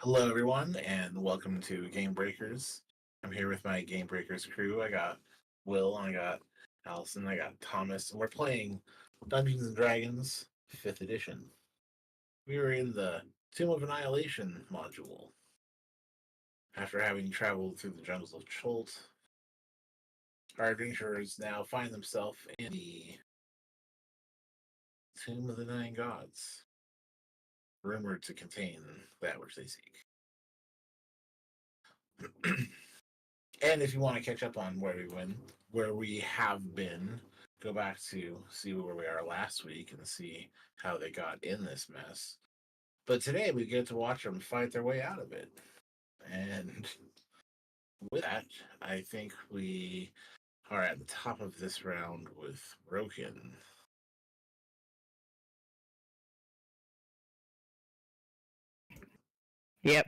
Hello, everyone, and welcome to Gamebreakers. I'm here with my Gamebreakers crew. I got Will, I got Allison, I got Thomas, and we're playing Dungeons and Dragons 5th Edition. We were in the Tomb of Annihilation module. After having traveled through the jungles of Cholt, our adventurers now find themselves in the Tomb of the Nine Gods, rumored to contain that which they seek. And if you want to catch up on where we have been, go back to see where we are last week and see how they got in this mess. But today we get to watch them fight their way out of it. And with that, I think we are at the top of this round with Broken. Yep.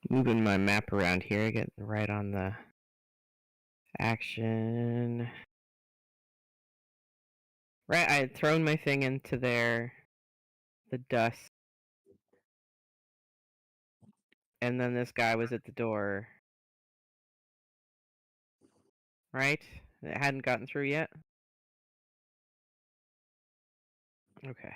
Moving my map around here, getting right on the action. Right, I had thrown my thing into there, the dust. And then this guy was at the door. Right? It hadn't gotten through yet? Okay.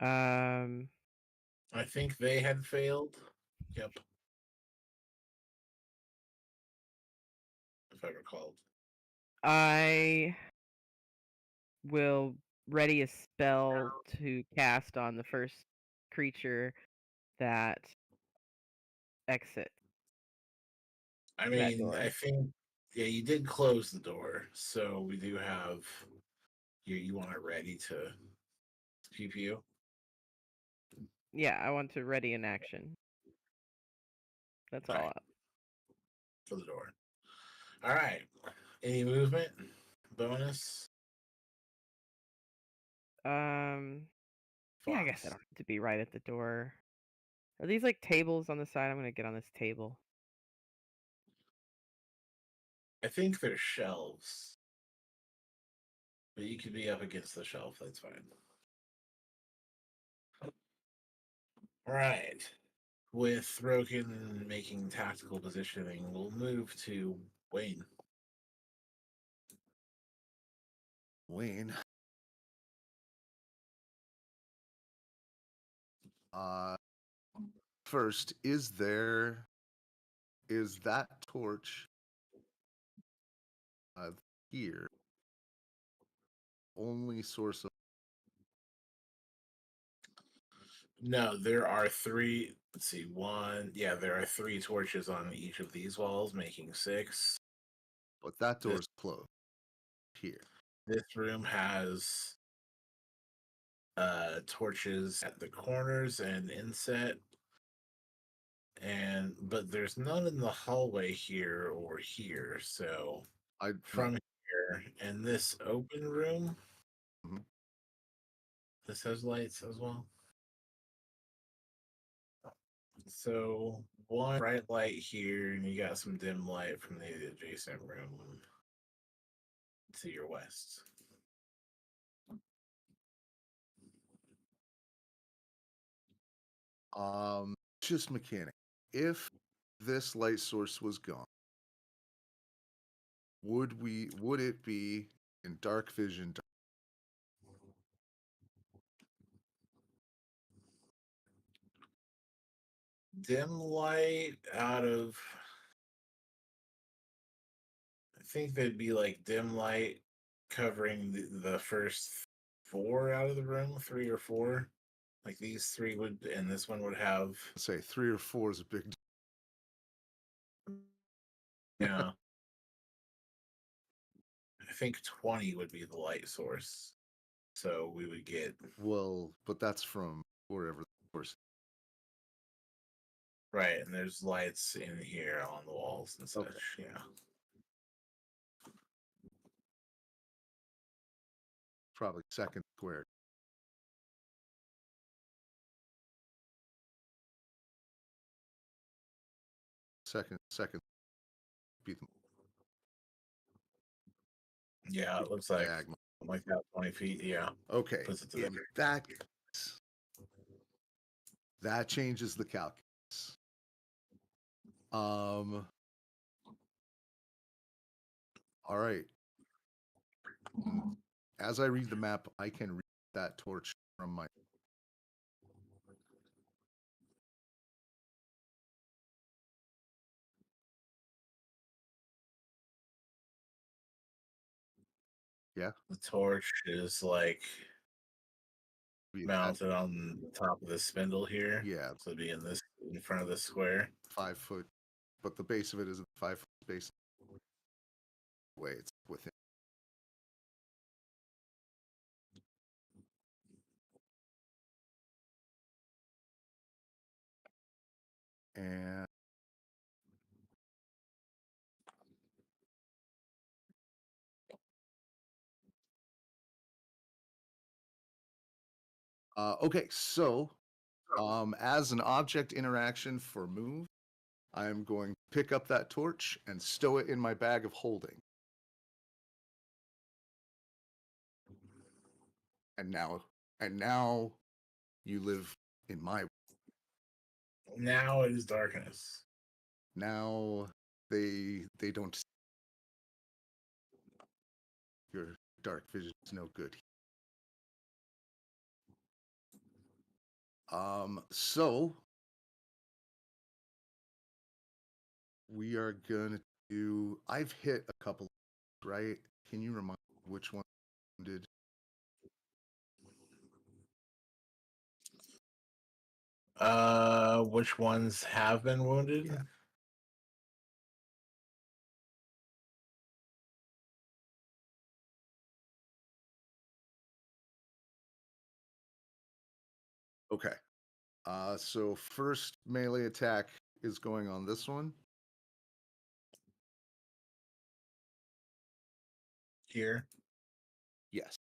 I think they had failed. Yep. If I recalled. I will ready a spell to cast on the first creature that exits I that mean, door. I think, yeah, you did close the door, so we do have. You want it ready to pew pew? Yeah, I want to ready an action. That's Okay, all. for the door. All right. Any movement? Bonus? Yeah, I guess I Fox. don't have to be right at the door. Are these like tables on the side? I'm gonna get on this table. I think they're shelves, but you could be up against the shelf. That's fine. All right. With Broken making tactical positioning, we'll move to Wayne. Wayne. First, is that torch here only source of? No, there are three. Let's see, one. Yeah, there are three torches on each of these walls, making six. But that door's closed here. This room has torches at the corners and inset, but there's none in the hallway here or here. So from here and this open room, this has lights as well. So one bright light here, and you got some dim light from the adjacent room to your west. Just mechanic. If this light source was gone, would it be in dark vision? Dim light out of, I think they'd be like dim light covering the first four out of the room, three or four. Like these three would, and this one would have. Say 3 or 4 is a big. Yeah. I think 20 would be the light source. So we would get. Well, but that's from wherever the source. Right, and there's lights in here on the walls and such. Okay. Yeah. Probably second square. Second be the Yeah, it looks like diagonal. like that, 20 feet. Yeah. Okay. Puts it to In the that case, that changes the calculus. All right. As I read the map, I can read that torch from my. Yeah. The torch is like Be mounted on the top of the spindle here. Yeah. So it'd be in front of the square. 5 foot, but the base of it isn't 5 foot space. Way it's within. And okay, so as an object interaction for move, I'm going to pick up that torch and stow it in my bag of holding. And now you live in my. Now it is darkness. Now they don't. Your dark vision is no good. So we are gonna do. I've hit a couple, right? Can you remind me which one did? Which ones have been wounded? Yeah. Okay. So first melee attack is going on this one. Here. Yes.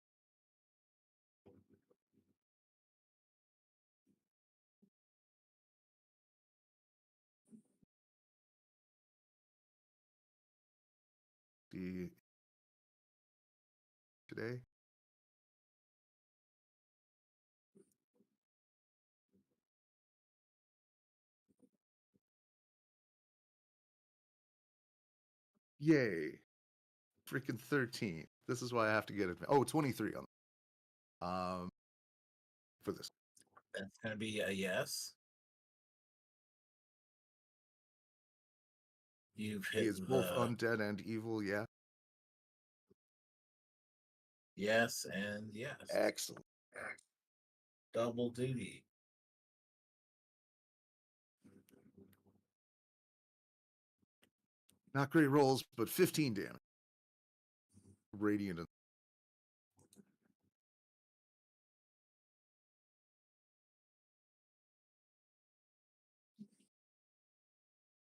The today. Yay. Freaking 13. This is why I have to get it. Oh, 23 on for this. That's gonna be a yes. You've He hit is both undead and evil, yeah. yes and yes. Excellent. Double duty. Not great rolls, but 15 damage. Radiant.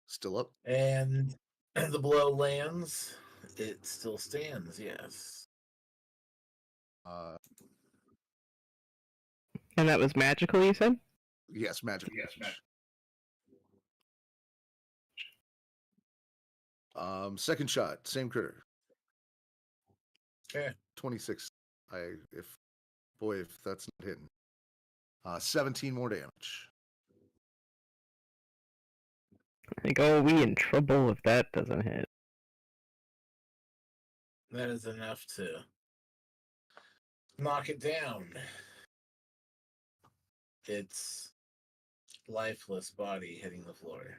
Still up. And the blow lands. It still stands, yes. And that was magical, you said? Yes, magic. Yes, magic. Second shot, same critter. Okay. 26. If that's not hitting. 17 more damage. Like, oh, we in trouble if that doesn't hit. That is enough to knock it down. Its lifeless body hitting the floor.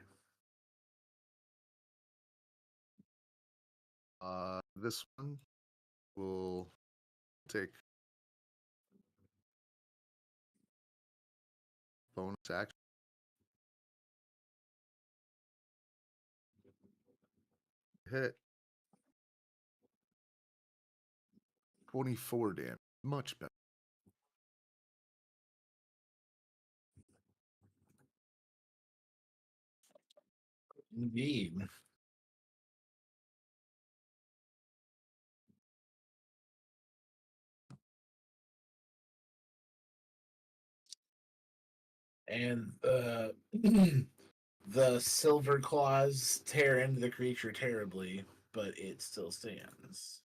This one will take bonus action. Hit. 24 damage. Much better. Indeed. And the silver claws tear into the creature terribly, but it still stands.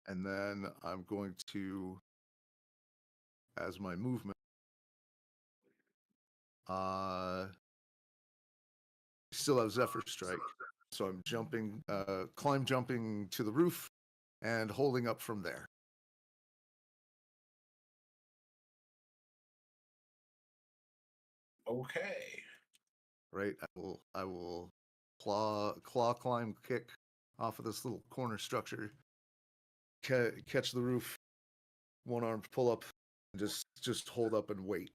And then I'm going to, as my movement, still have Zephyr Strike. So I'm jumping, jumping to the roof and holding up from there. Okay. Right. I will claw climb kick off of this little corner structure. Catch the roof, one arm pull up, and just hold up and wait.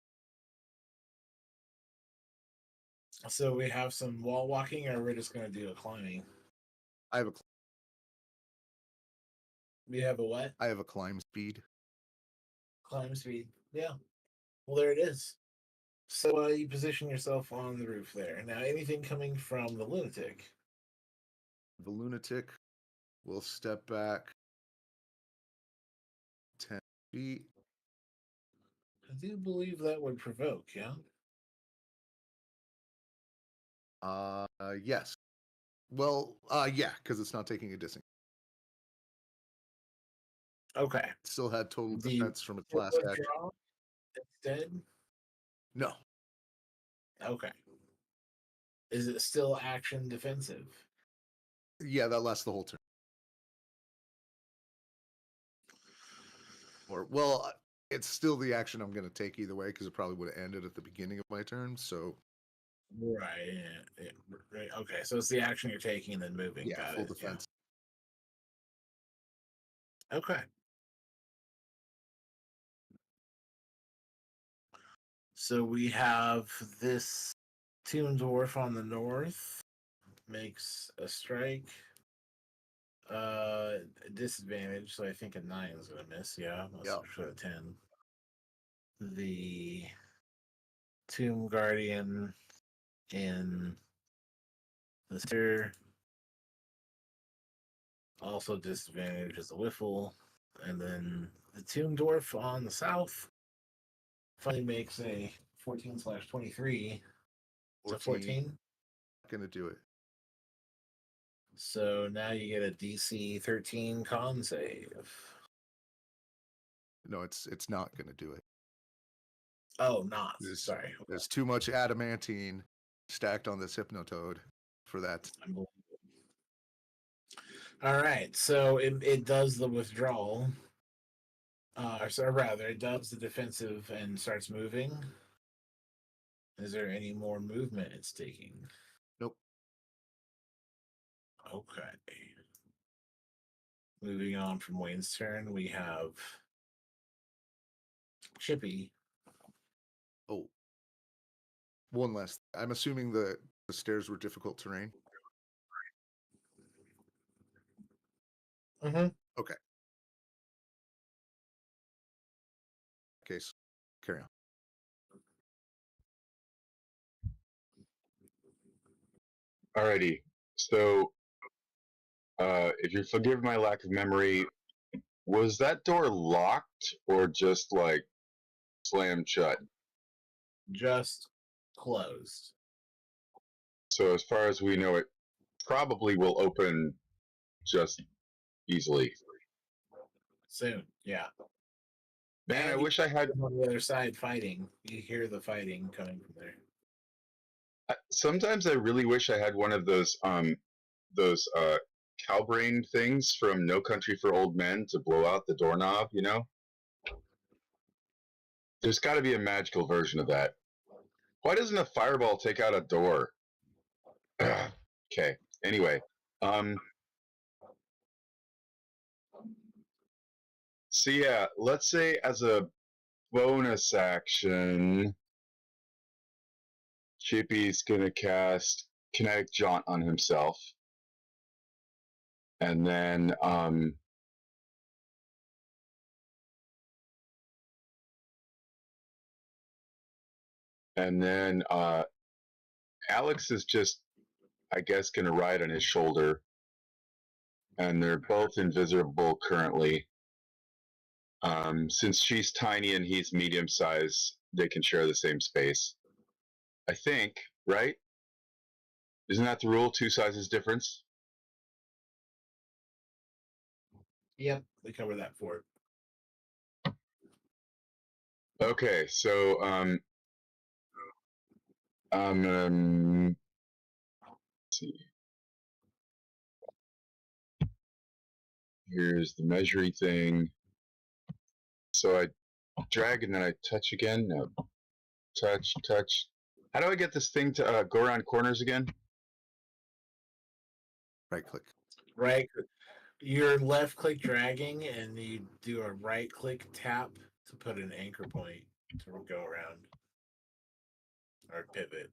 So we have some wall walking, or we're just gonna do a climbing. I have a We have a what? I have a climb speed. Climb speed. Yeah. Well, there it is. So you position yourself on the roof there. Now, anything coming from the lunatic? The lunatic will step back 10 feet. I do believe that would provoke, yeah? Yes. Well, yeah, because it's not taking a dissing. Okay. Still had total Do you defense from its last action. withdraw instead? No. Okay. Is it still action defensive? Yeah, that lasts the whole turn. Or, well, it's still the action I'm going to take either way because it probably would have ended at the beginning of my turn. So, Right. Yeah, right. Okay. So it's the action you're taking and then moving. yeah, Got full it. defense. Yeah. Okay. So we have this Tomb Dwarf on the north. Makes a strike. Disadvantage, so I think a 9 is gonna miss, yeah. Let's Yeah. try a 10. The Tomb Guardian in the center. Also disadvantage is a whiffle. And then the Tomb Dwarf on the south finally makes a 14/23. It's a 14. Going to do it. So now you get a DC 13 con save. No, it's not going to do it. Oh, not. Sorry. There's too much adamantine stacked on this Hypnotoad for that. All right, so it does the withdrawal. So rather, it does the defensive and starts moving. Is there any more movement it's taking? Nope. Okay. Moving on from Wayne's turn, we have Chippy. Oh. One last. I'm assuming the stairs were difficult terrain. Mm-hmm. Okay. Case. Carry on. Alrighty. So, if you forgive my lack of memory, was that door locked or just like slammed shut? Just closed. So, as far as we know, it probably will open just easily. Soon, yeah. Man, And I wish I had. on the other side fighting. You hear the fighting coming from there. Sometimes I really wish I had one of those cow brain things from No Country for Old Men to blow out the doorknob. You know, there's got to be a magical version of that. Why doesn't a fireball take out a door? Okay. Anyway, so yeah, let's say as a bonus action, Chippy's gonna cast Kinetic Jaunt on himself, and then Alex is just, I guess, gonna ride on his shoulder, and they're both invisible currently. Since she's tiny and he's medium size, they can share the same space. I think, right? Isn't that the rule? 2 sizes difference? Yep, we covered that fort. Okay, so let's see. Here's the measuring thing. So I drag and then I touch again. No, touch, touch. How do I get this thing to go around corners again? Right click. Right, you're left click dragging, and you do a right click tap to put an anchor point to go around or pivot.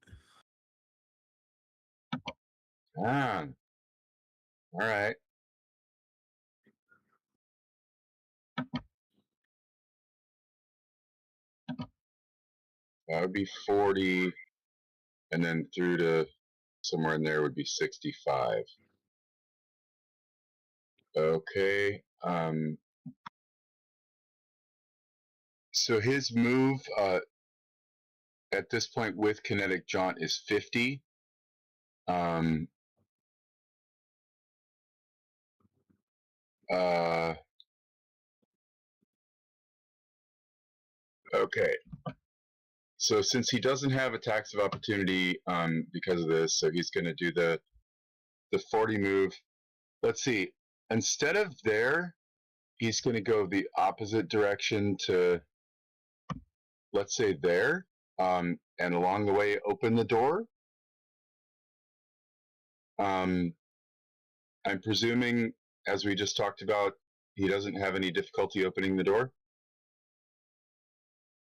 Ah, all right. That would be 40, and then through to somewhere in there would be 65. Okay. So his move at this point with kinetic jaunt is 50. Okay. So since he doesn't have attacks of opportunity because of this, so he's going to do the 40 move. Let's see. Instead of there, he's going to go the opposite direction to, let's say, there, and along the way open the door. I'm presuming, as we just talked about, he doesn't have any difficulty opening the door.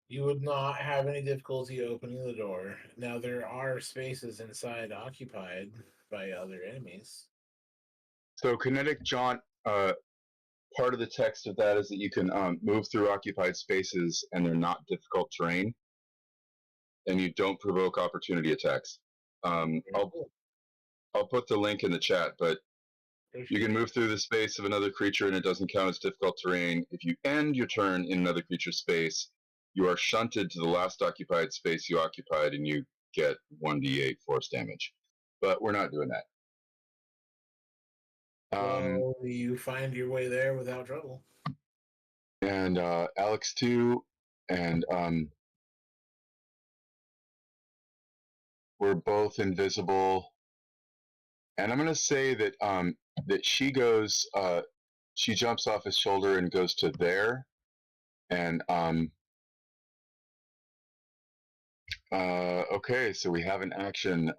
You would not have any difficulty opening the door. Now, there are spaces inside occupied by other enemies. So kinetic jaunt, part of the text of that is that you can move through occupied spaces and they're not difficult terrain, and you don't provoke opportunity attacks. I'll put the link in the chat, but you can move through the space of another creature and it doesn't count as difficult terrain. If you end your turn in another creature's space, you are shunted to the last occupied space you occupied and you get 1d8 force damage. But we're not doing that. Well, you find your way there without trouble. And Alex too, and we're both invisible. And I'm gonna say that that she goes, she jumps off his shoulder and goes to there, and okay, so we have an action.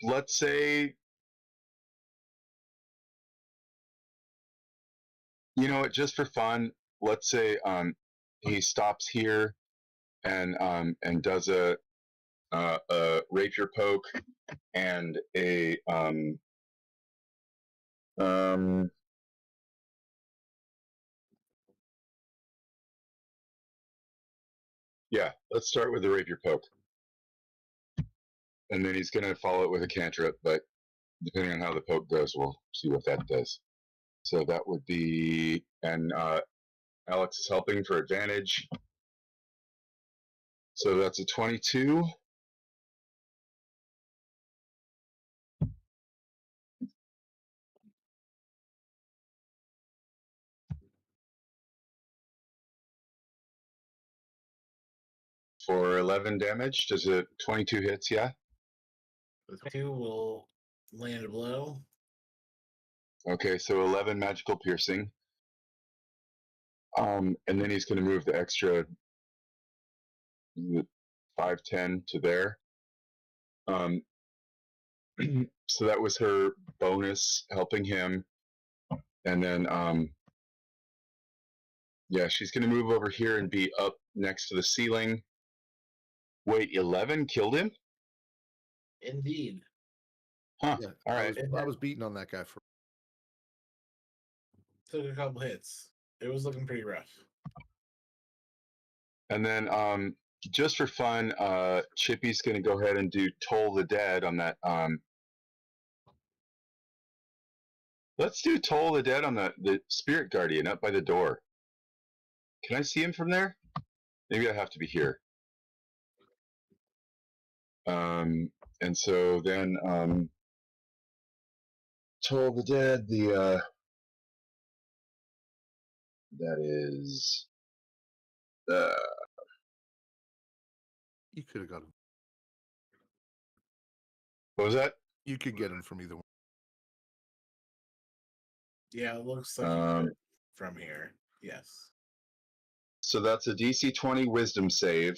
Let's say, you know what, just for fun, let's say he stops here and does a rapier poke and a yeah, let's start with the rapier poke. And then he's going to follow it with a cantrip, but depending on how the poke goes, we'll see what that does. So that would be, and Alex is helping for advantage. So that's a 22. For 11 damage. Does it 22 hits? Yeah. The 2 will land a blow. Okay, so 11 magical piercing. And then he's going to move the extra 5-10 to there. So that was her bonus helping him. And then, yeah, she's going to move over here and be up next to the ceiling. Wait, 11 killed him? Indeed. Huh. Yeah, All right. I was beating on that guy for. Took a couple hits. It was looking pretty rough. And then, just for fun, Chippy's going to go ahead and do Toll the Dead on that. Let's do Toll the Dead on the Spirit Guardian up by the door. Can I see him from there? Maybe I have to be here. And so then Toll the Dead, that is You could have got him. what was that? You could get him from either one. Yeah, it looks like you could from here. Yes. So that's a DC 20 Wisdom save,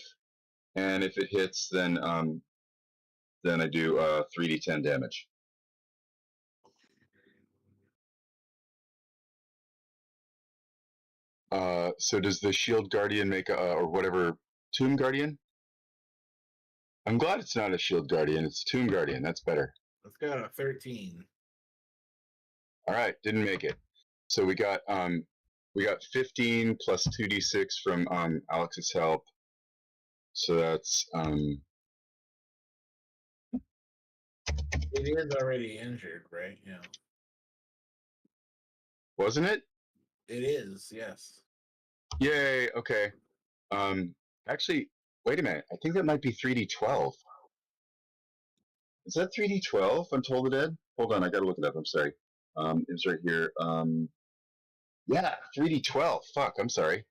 and if it hits, then I do 3d10 damage. So does the Shield Guardian make or whatever Tomb Guardian? I'm glad it's not a Shield Guardian; it's a Tomb Guardian. That's better. Let's go to 13. All right, didn't make it. So we got 15 plus 2d6 from Alex's help. So that's It is already injured, right? Yeah. wasn't it? It is, yes. Yay, okay. Actually, wait a minute. I think that might be 3d12. Is that 3d12 on Toll the Dead? Hold on, I gotta look it up. I'm sorry. It's right here. Yeah, 3d12. Fuck, I'm sorry.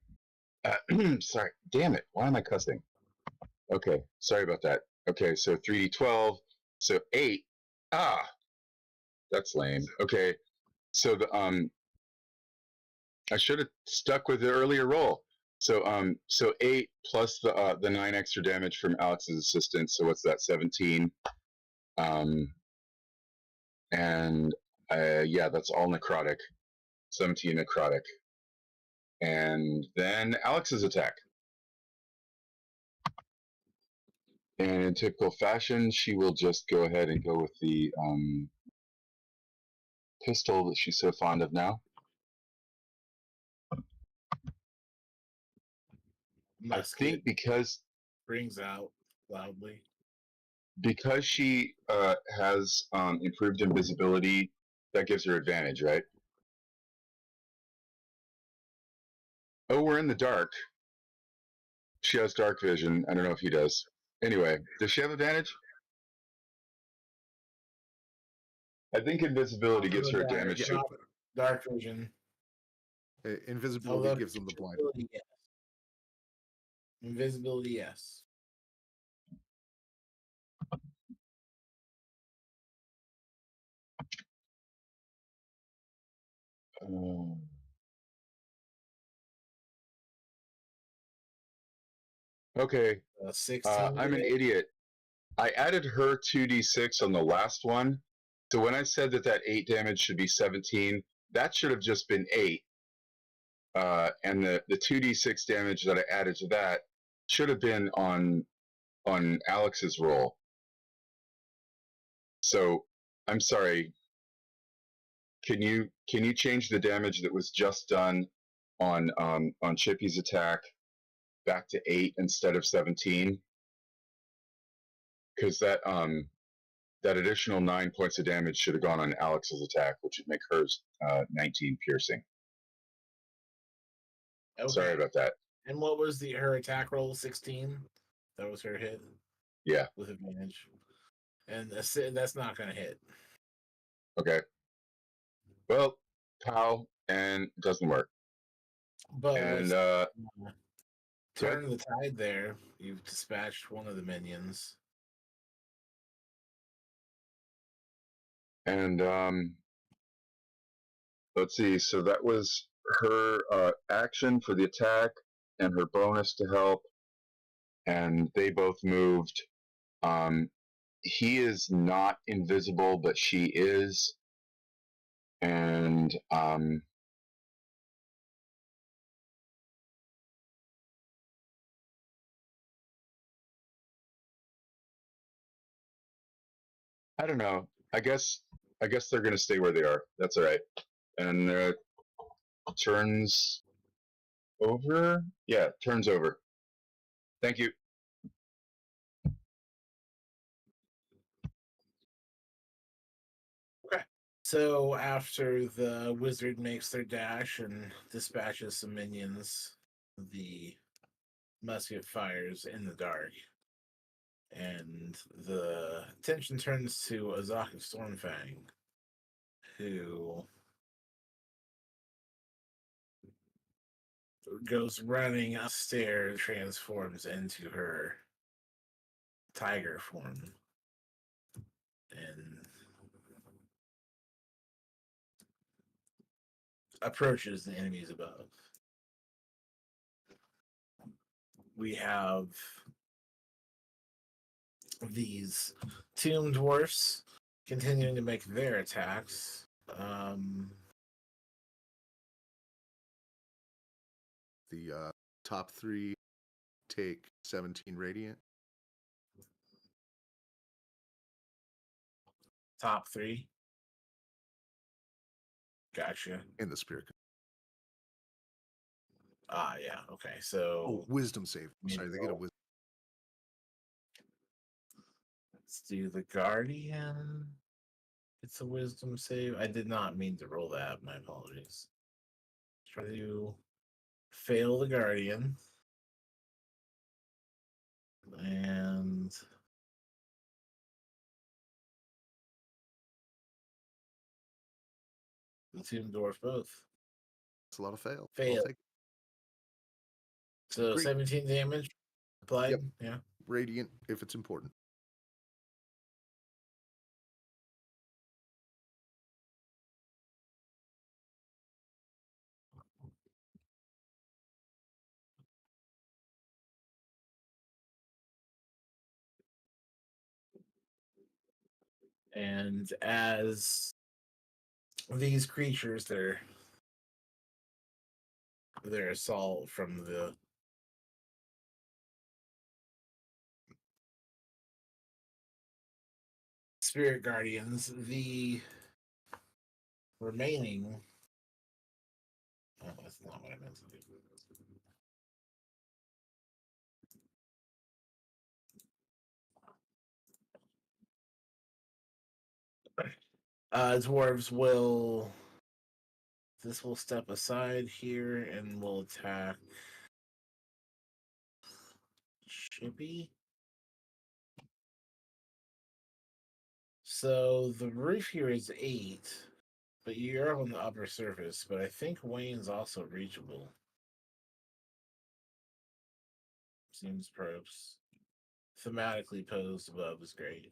Sorry. Damn it. Why am I cussing? Okay, sorry about that. Okay, so 3d12. So 8. Ah, that's lame. Okay, so the I should have stuck with the earlier roll. So 8 plus the 9 extra damage from Alex's assistance. So what's that? 17. And yeah, that's all necrotic. 17 necrotic. And then Alex's attack. And in typical fashion, she will just go ahead and go with the pistol that she's so fond of now. I think because rings out loudly. Because she has improved invisibility, that gives her advantage, right? Oh, we're in the dark. She has dark vision. I don't know if he does. Anyway, does she have advantage? I think invisibility gives her damage too. Dark vision. Invisibility gives them the blind. Yes. Invisibility, yes. Okay. 16. I'm an idiot. I added her 2d6 on the last one. So when I said that 8 damage should be 17, that should have just been 8. And the 2d6 damage that I added to that should have been on Alex's roll. So I'm sorry. Can you change the damage that was just done on Chippy's attack back to 8 instead of 17? Because that additional 9 points of damage should have gone on Alex's attack, which would make hers 19 piercing. Okay. Sorry about that. And what was her attack roll? 16. That was her hit. Yeah, with advantage. And that's not going to hit. Okay. Well, pow, and it doesn't work. But and turn the tide there. You've dispatched one of the minions. And let's see. So that was her action for the attack and her bonus to help. And they both moved. He is not invisible, but she is. And I don't know. I guess they're gonna stay where they are. That's all right. And turns over. Yeah, turns over. Thank you. Okay. So after the wizard makes their dash and dispatches some minions, the musket fires in the dark. And the attention turns to Azaki Stormfang. who goes running upstairs, transforms into her tiger form, and approaches the enemies above. We have these tomb dwarfs continuing to make their attacks. The top 3 take 17 radiant. Top 3. Gotcha. In the spirit. Yeah. Okay. So Wisdom save. Sorry, they get a wisdom. Let's do the Guardian. It's a wisdom save. I did not mean to roll that. My apologies. Try to fail the Guardian. And the Tomb Dwarfs both. It's a lot of fail. Fail. So Great. 17 damage applied. Yep. Yeah. Radiant if it's important. And as these creatures, their assault from the Spirit Guardians, the remaining. Oh, that's not what I meant to do. Dwarves will. This will step aside here and will attack Chippy. So the roof here is 8, but you're on the upper surface. But I think Wayne's also reachable. Seems probes. Thematically posed above is great.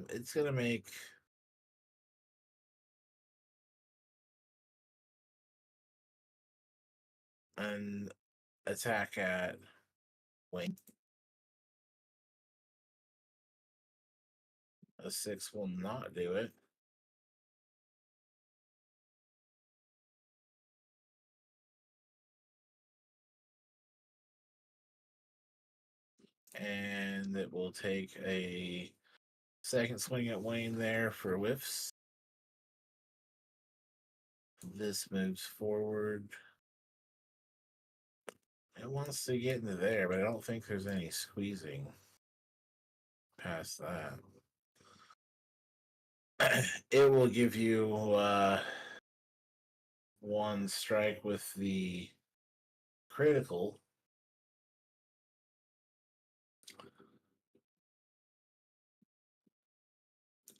It's gonna make an attack at Wayne. A 6 will not do it. And it will take a second swing at Wayne there for whiffs. This moves forward. It wants to get into there, but I don't think there's any squeezing past that. It will give you one strike with the critical.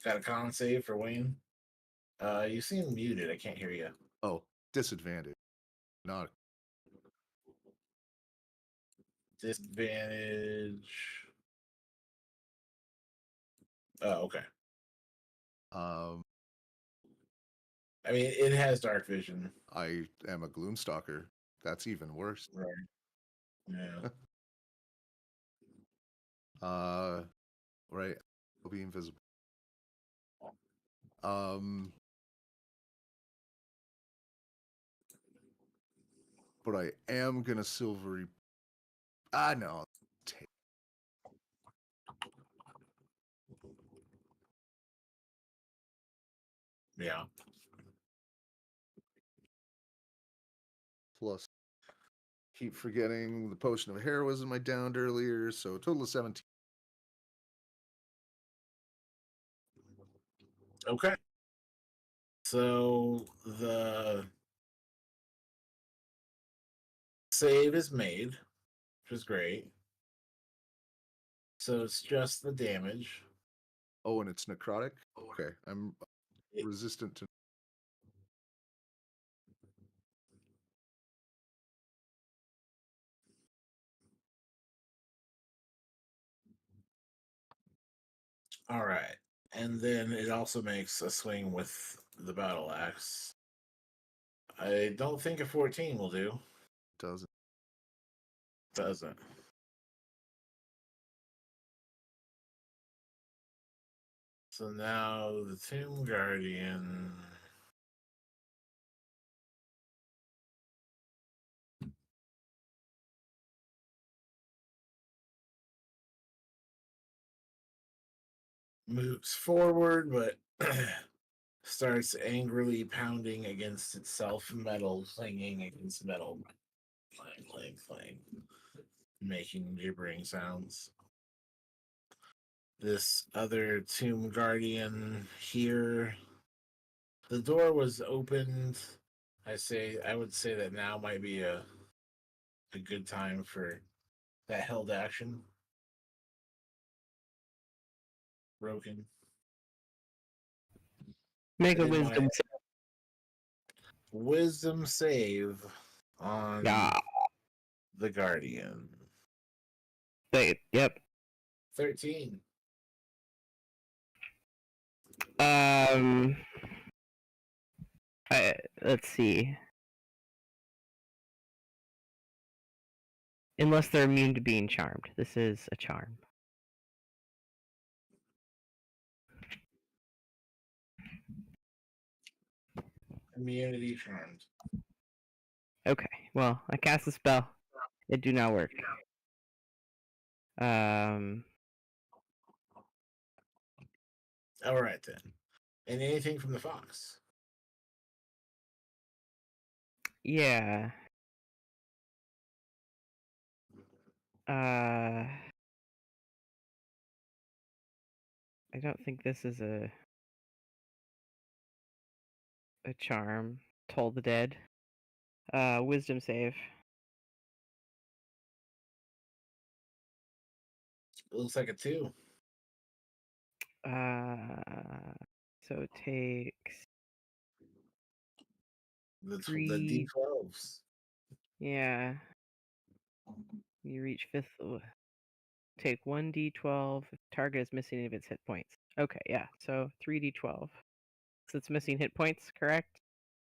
Got a con save for Wayne. You seem muted. I can't hear you. Oh, disadvantage. Not Disadvantage. Oh, okay. um I mean, it has dark vision. I am a Gloomstalker. That's even worse. Right. Yeah. Right. I'll be invisible. But I am gonna silvery. No. Yeah. Plus, keep forgetting the potion of heroism I downed earlier. So a total of 17. Okay. So the save is made, which is great. So it's just the damage. Oh, and it's necrotic. Okay, I'm resistant to. All right. And then it also makes a swing with the battle axe. I don't think a 14 will do. Doesn't. Doesn't. So now the Tomb Guardian. Moves forward, but starts angrily pounding against itself, metal clanging against metal. Clang, clang, clang. Making gibbering sounds. This other Tomb Guardian here. The door was opened. I would say that now might be a good time for that held action. Broken. Make a And then wisdom save. Wisdom save on Yeah. the Guardian. Yep. 13. Let's see. Unless they're immune to being charmed. This is a charm. Immunity charmed. Okay. Well, I cast a spell. It do not work. All right then. And anything from the fox? Yeah. I don't think this is a charm. Toll the dead. Wisdom save. It looks like a 2. So it takes The three. D12s. Yeah. You reach 5th. Take 1d12 if target is missing any of its hit points. Okay, yeah. So 3d12. So it's missing hit points, correct?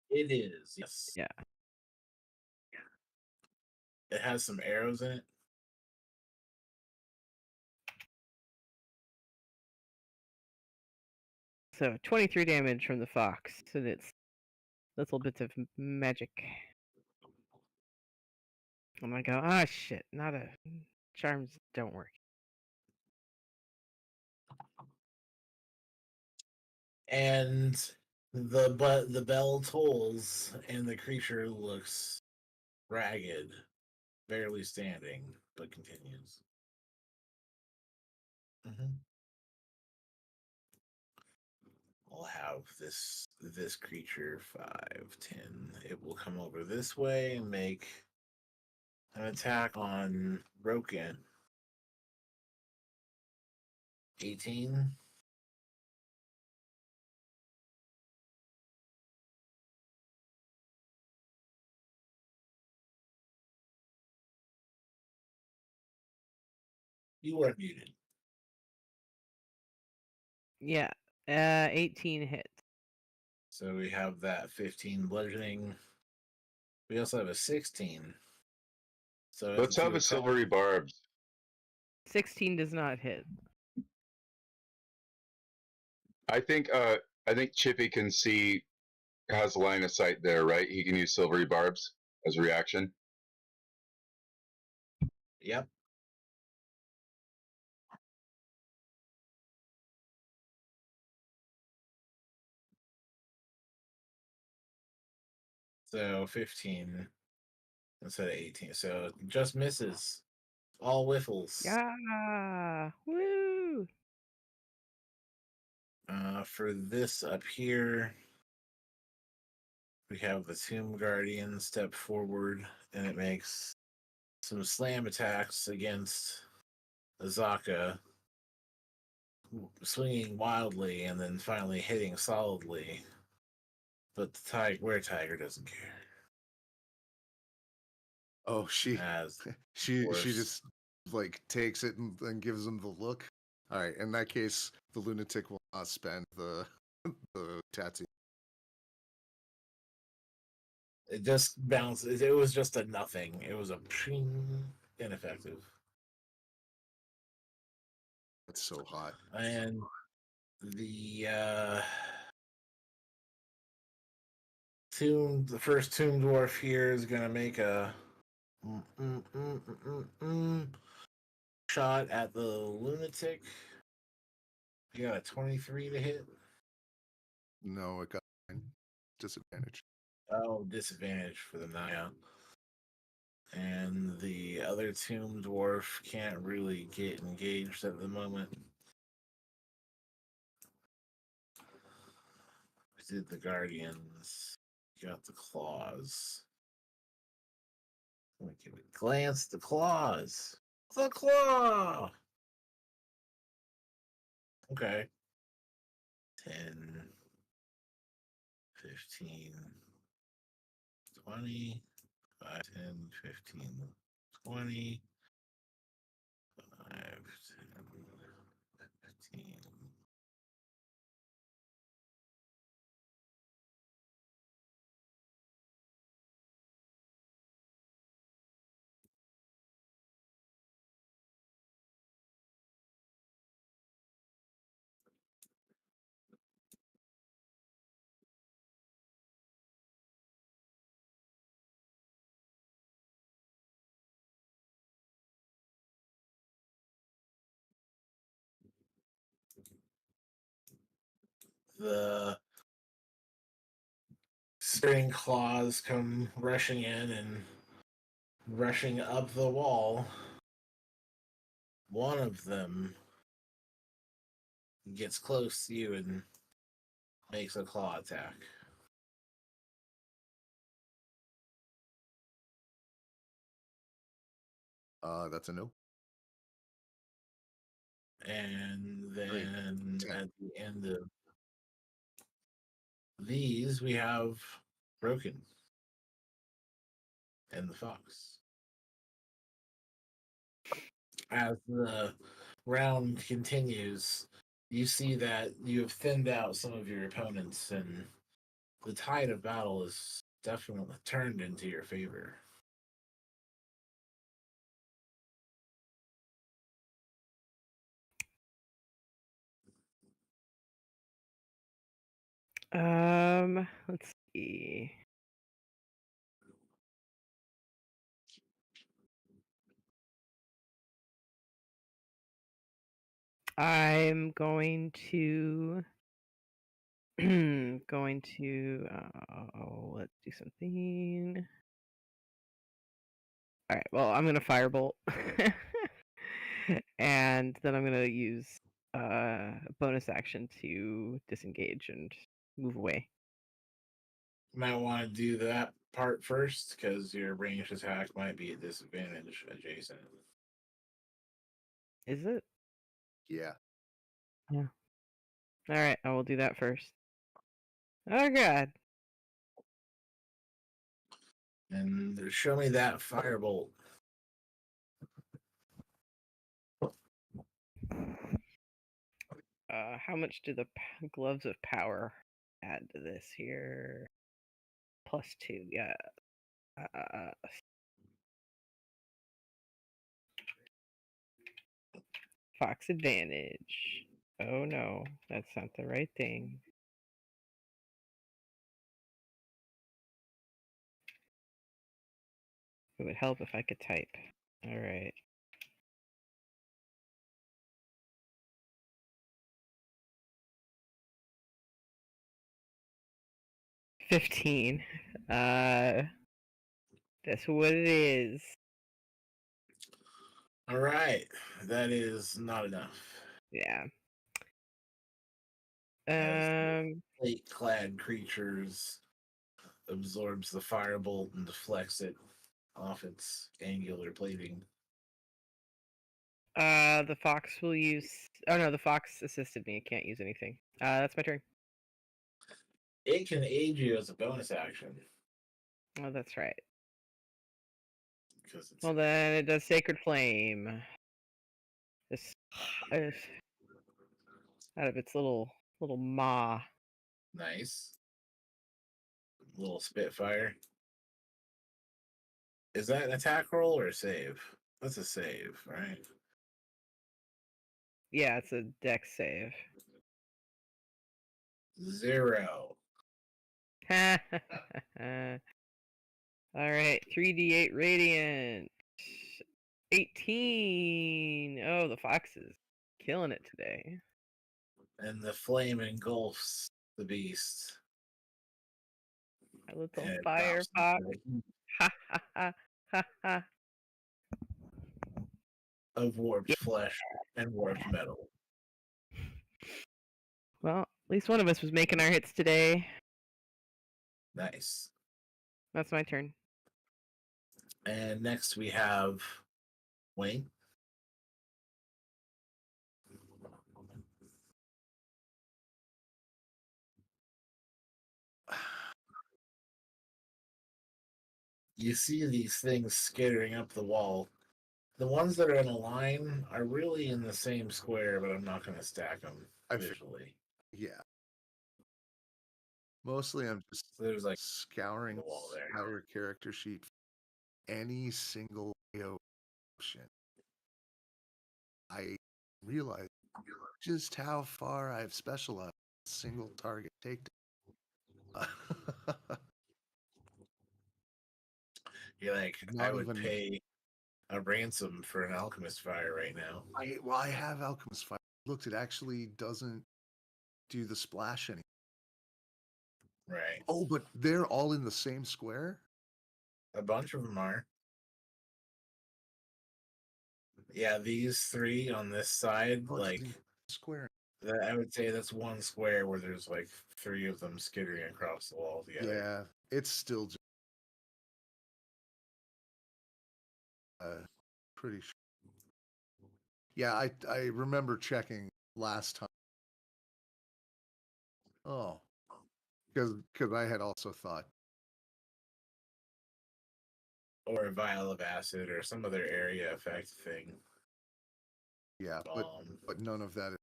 It is, yes. Yeah. It has some arrows in it. So 23 damage from the fox, and it's little bits of magic. I'm gonna go, ah, shit, not a... Charms don't work. And the bell tolls, and the creature looks ragged, barely standing, but continues. I'll have this creature 5, 10. It will come over this way and make an attack on Broken. 18. You are muted. Yeah, 18 hits. So we have that 15 bludgeoning. We also have a 16. So Let's have a silvery barbs. 16 does not hit. I think Chippy can see, has line of sight there, right? He can use silvery barbs as a reaction. Yep. So 15 instead of 18. So just misses. All whiffles. Yeah! Woo! For this up here, we have the Tomb Guardian step forward, and it makes some slam attacks against Azaka. swinging wildly and then finally hitting solidly. But the tiger doesn't care. Oh, As she dwarfs, just like takes it and gives him the look. All right, in that case, the lunatic will not spend the the tattoo. it just bounces. It was just a nothing. It was a ineffective. It's so hot. And the the first tomb dwarf here is gonna make a shot at the lunatic. You got a 23 to hit. No, it got disadvantage. Oh, disadvantage for the Naya. And the other tomb dwarf can't really get engaged at the moment. We did the guardians. Got the claws. Let me give it a glance. The claws. The claw. Okay. 10, 15, 20, 5, 10, 15, 20, 5, 10, 15. The spring claws come rushing in and rushing up the wall. One of them gets close to you and makes a claw attack. That's a no. And then 10. at the end of these, we have Broken and the Fox. As the round continues, you see that you have thinned out some of your opponents, and the tide of battle is definitely turned into your favor. Let's see. I'm going to let's do something. All right, well, I'm gonna firebolt. And then I'm gonna use bonus action to disengage and move away. You might want to do that part first because your ranged attack might be a disadvantage adjacent. Is it? Yeah. Yeah. All right, I will do that first. Oh god. And show me that firebolt. How much do the gloves of power add to this here? +2, yeah. Fox advantage. Oh no, that's not the right thing. It would help if I could type. All right. $15. That's what it is. All right, that is not enough. Yeah. Plate-clad creatures absorbs the firebolt and deflects it off its angular plating. The fox will use. Oh no, the fox assisted me. It can't use anything. That's my turn. It can aid you as a bonus action Oh, that's right. because it's Well, then it does Sacred Flame. This out of its little maw. nice. Little Spitfire. Is that an attack roll or a save? That's a save, right? Yeah, it's a dex save. 0. All right, 3d8 radiant. 18. Oh, the fox is killing it today. And the flame engulfs the beast. A little And it fire drops fox. into the heap Ha ha ha ha ha. of warped flesh and warped metal. Well, at least one of us was making our hits today. Nice. That's my turn. And next we have Wayne. You see these things skittering up the wall. The ones that are in a line are really in the same square, but I'm not going to stack them visually. Yeah. Mostly I'm just So there's like scouring the wall there. our character sheet for any single option. I realize just how far I've specialized in single target takedown. You're like, Not I would even- pay a ransom for an alchemist fire right now. I have alchemist fire. Looked, it actually doesn't do the splash anymore. Right. Oh, but they're all in the same square? A bunch of them are. Yeah, these 3 on this side, Oh, it's like in square. I would say that's one square where there's like 3 of them skittering across the wall together. Yeah, it's still just, pretty sure. Yeah, I remember checking last time. Oh, because I had also thought. Or a vial of acid or some other area effect thing. Yeah, but none of that.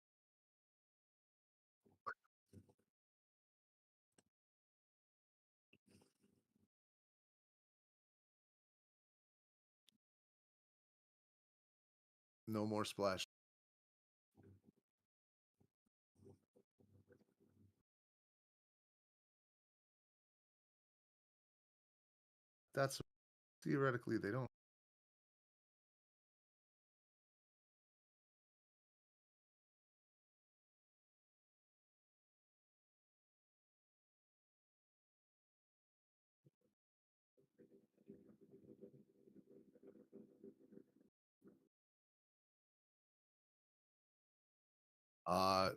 No more splash. That's theoretically they don't.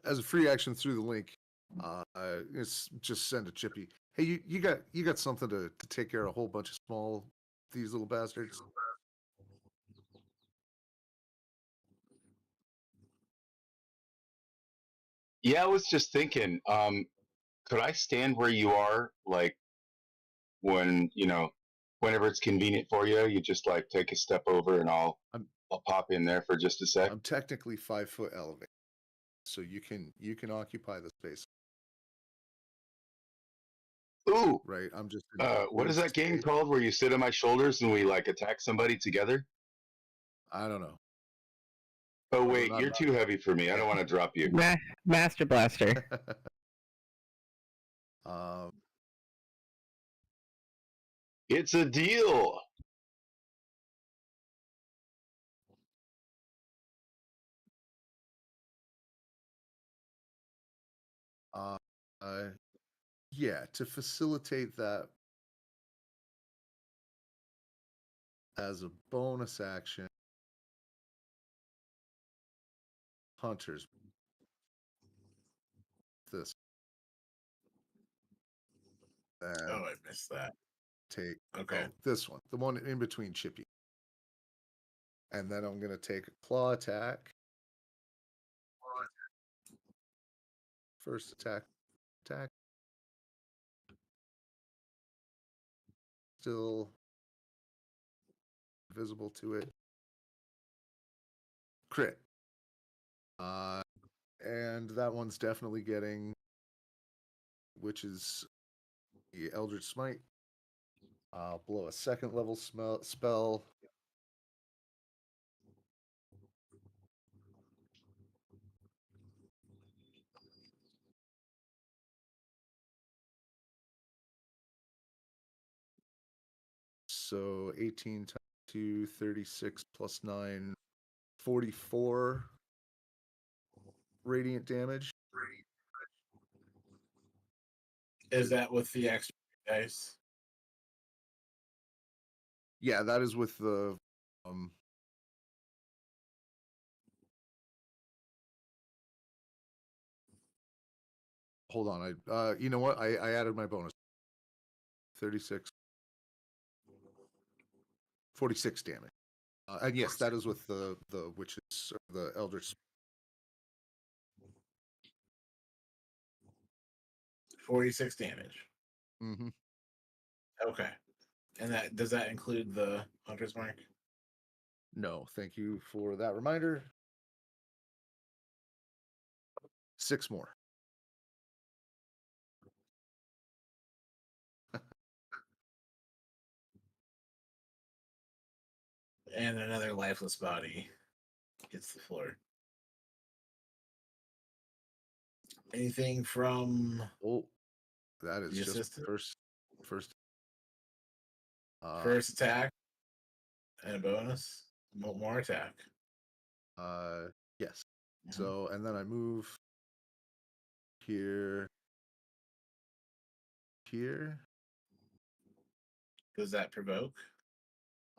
As a free action through the link, it's just send a chippy. Hey, you got something to take care of a whole bunch of these little bastards. Yeah, I was just thinking, could I stand where you are, like when whenever it's convenient for you, you just like take a step over and I'll pop in there for just a sec. I'm technically 5 foot elevated, so you can occupy the space. Ooh, Right, I'm just. what is that game called where you sit on my shoulders and we like attack somebody together? I don't know. Oh wait, you're too heavy for me. I don't want to drop you. Master Blaster. It's a deal. Yeah, to facilitate that as a bonus action, hunters. This. Oh, I missed that. Take Okay. this one, the one in between Chippy. And then I'm going to take a claw attack. First attack. Still visible to it. Crit. And that one's definitely getting, which is the Eldritch Smite. I'll blow a second level spell. So 18 times 2, 36 plus 9, 44 radiant damage. Is that with the extra dice? Yeah, that is with the hold on, you know what? I added my bonus. 36 46 damage. And yes, that is with the witches, or the eldritch. 46 damage. Mm-hmm. Okay. And that does that include the Hunter's Mark? No, thank you for that reminder. 6 more. And another lifeless body hits the floor. Anything from Oh, that is the just assistant? first. First attack and a bonus. More attack. Yes. Mhm. So, and then I move here. Does that provoke?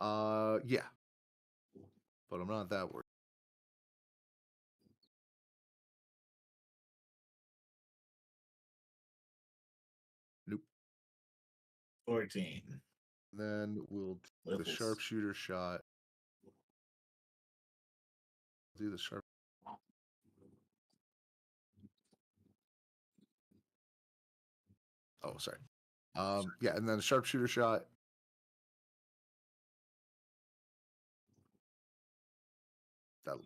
Yeah. But I'm not that worried. Nope. 14. Then we'll do the Littles. sharpshooter shot. Do the sharp. Oh, sorry. Yeah, and then the sharpshooter shot. That'll.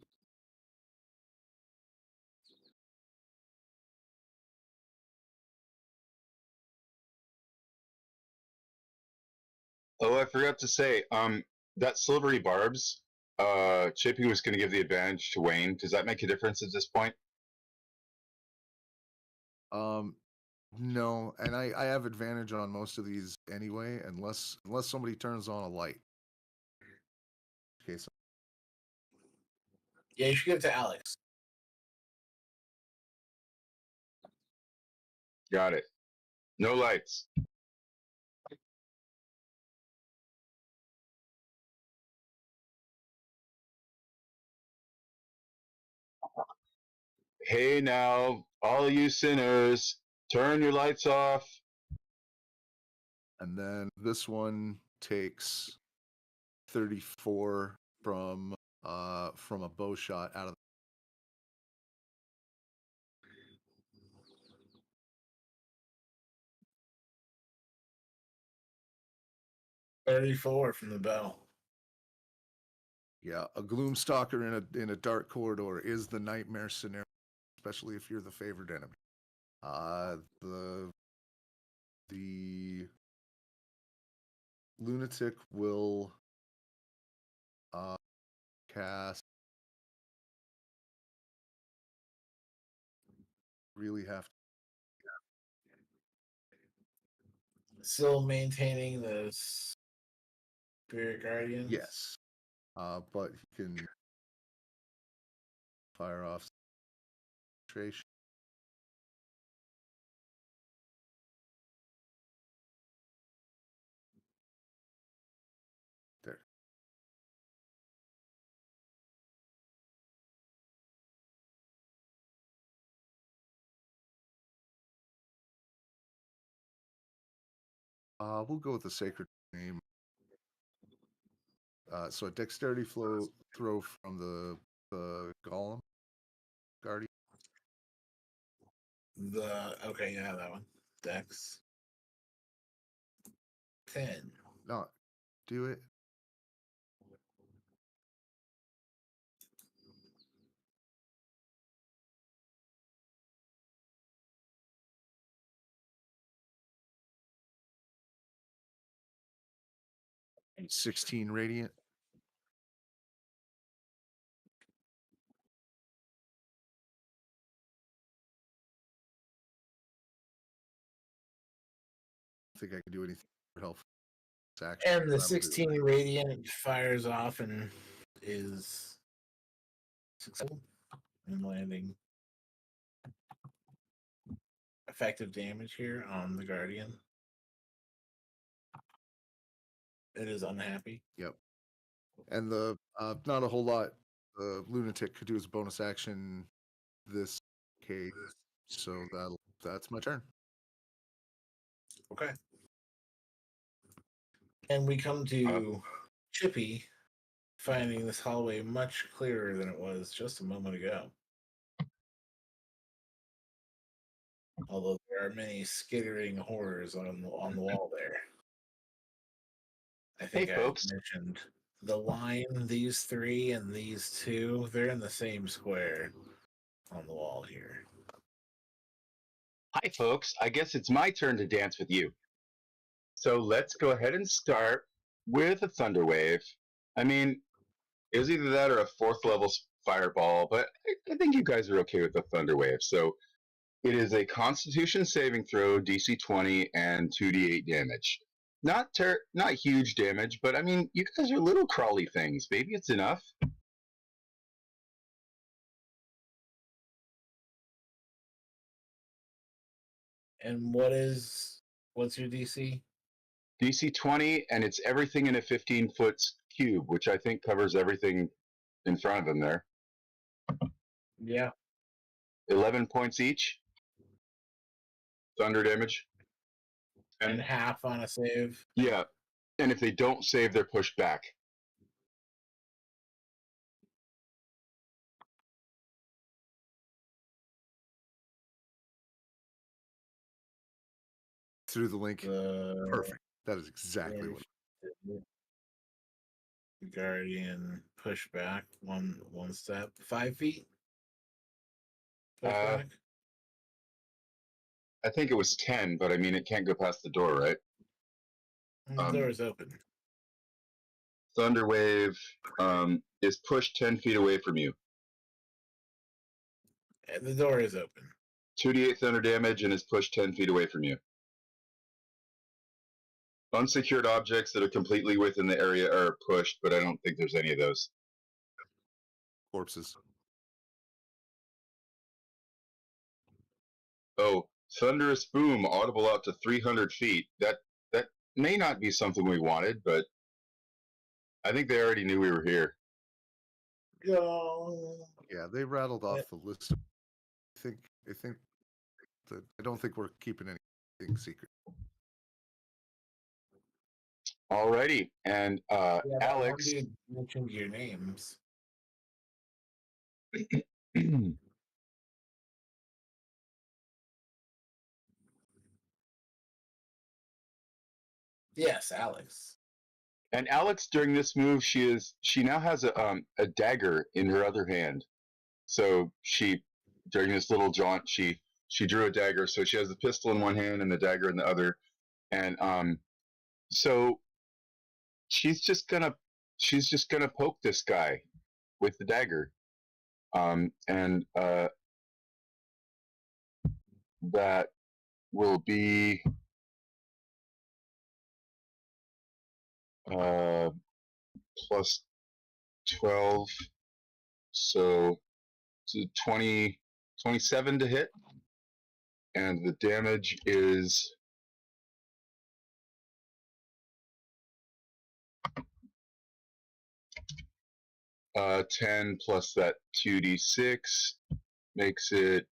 Oh, I forgot to say, that silvery barbs, Chippy was going to give the advantage to Wayne. Does that make a difference at this point? No, and I have advantage on most of these anyway, unless somebody turns on a light. Okay, so Yeah, you should give it to Alex. Got it. No lights. Hey now, all you sinners, turn your lights off. and then this one takes 34 from a bow shot out of 34 from the bow. yeah, a gloomstalker in a dark corridor is the nightmare scenario, especially if you're the favored enemy. The lunatic will cast. Really have to. Still maintaining the Spirit Guardians? Yes. But he can fire off concentration. There. We'll go with the sacred name. So a dexterity throw from the golem guardian. Okay, yeah, that one. Dex 10. No, do it. And 16 radiant. I think I can do anything for health. Action, And the but I will do it 16 later. radiant fires off and is successful in landing effective damage here on the guardian. It is unhappy. Yep. And the not a whole lot. The lunatic could do as a bonus action this case, so that's my turn. Okay. And we come to Chippy finding this hallway much clearer than it was just a moment ago. Although there are many skittering horrors on the wall there. I think Hey, I folks. mentioned the line, these three and these two, they're in the same square on the wall here. Hi, folks. I guess it's my turn to dance with you. So let's go ahead and start with a thunder wave. I mean, it was either that or a fourth level fireball, but I think you guys are okay with the thunder wave. So it is a Constitution saving throw, DC 20, and 2d8 damage. Not huge damage, but I mean, you guys are little crawly things. Maybe it's enough. And what's your DC? DC 20, and it's everything in a 15-foot cube, which I think covers everything in front of them there. Yeah. 11 points each. Thunder damage. And half on a save. Yeah. And if they don't save, they're pushed back. Through the link. Perfect. That is exactly what. Guardian push back one step, 5 feet. Push back. I think it was 10, but I mean, it can't go past the door, right? The door is open. Thunder Wave is pushed 10 feet away from you. And the door is open. 2d8 thunder damage and is pushed 10 feet away from you. Unsecured objects that are completely within the area are pushed, but I don't think there's any of those. Corpses. Oh, thunderous boom, audible out to 300 feet. That may not be something we wanted, but I think they already knew we were here. Yeah, they rattled off the list. I think that I don't think we're keeping anything secret. Alrighty, and Alex. You mentioned your names. Yes, Alex. And Alex, during this move, she now has a dagger in her other hand. So during this little jaunt, she drew a dagger. So she has the pistol in one hand and the dagger in the other, and so she's just gonna poke this guy with the dagger, and that will be plus 12, so it's 27 to hit, and the damage is 10 plus that 2d6 makes it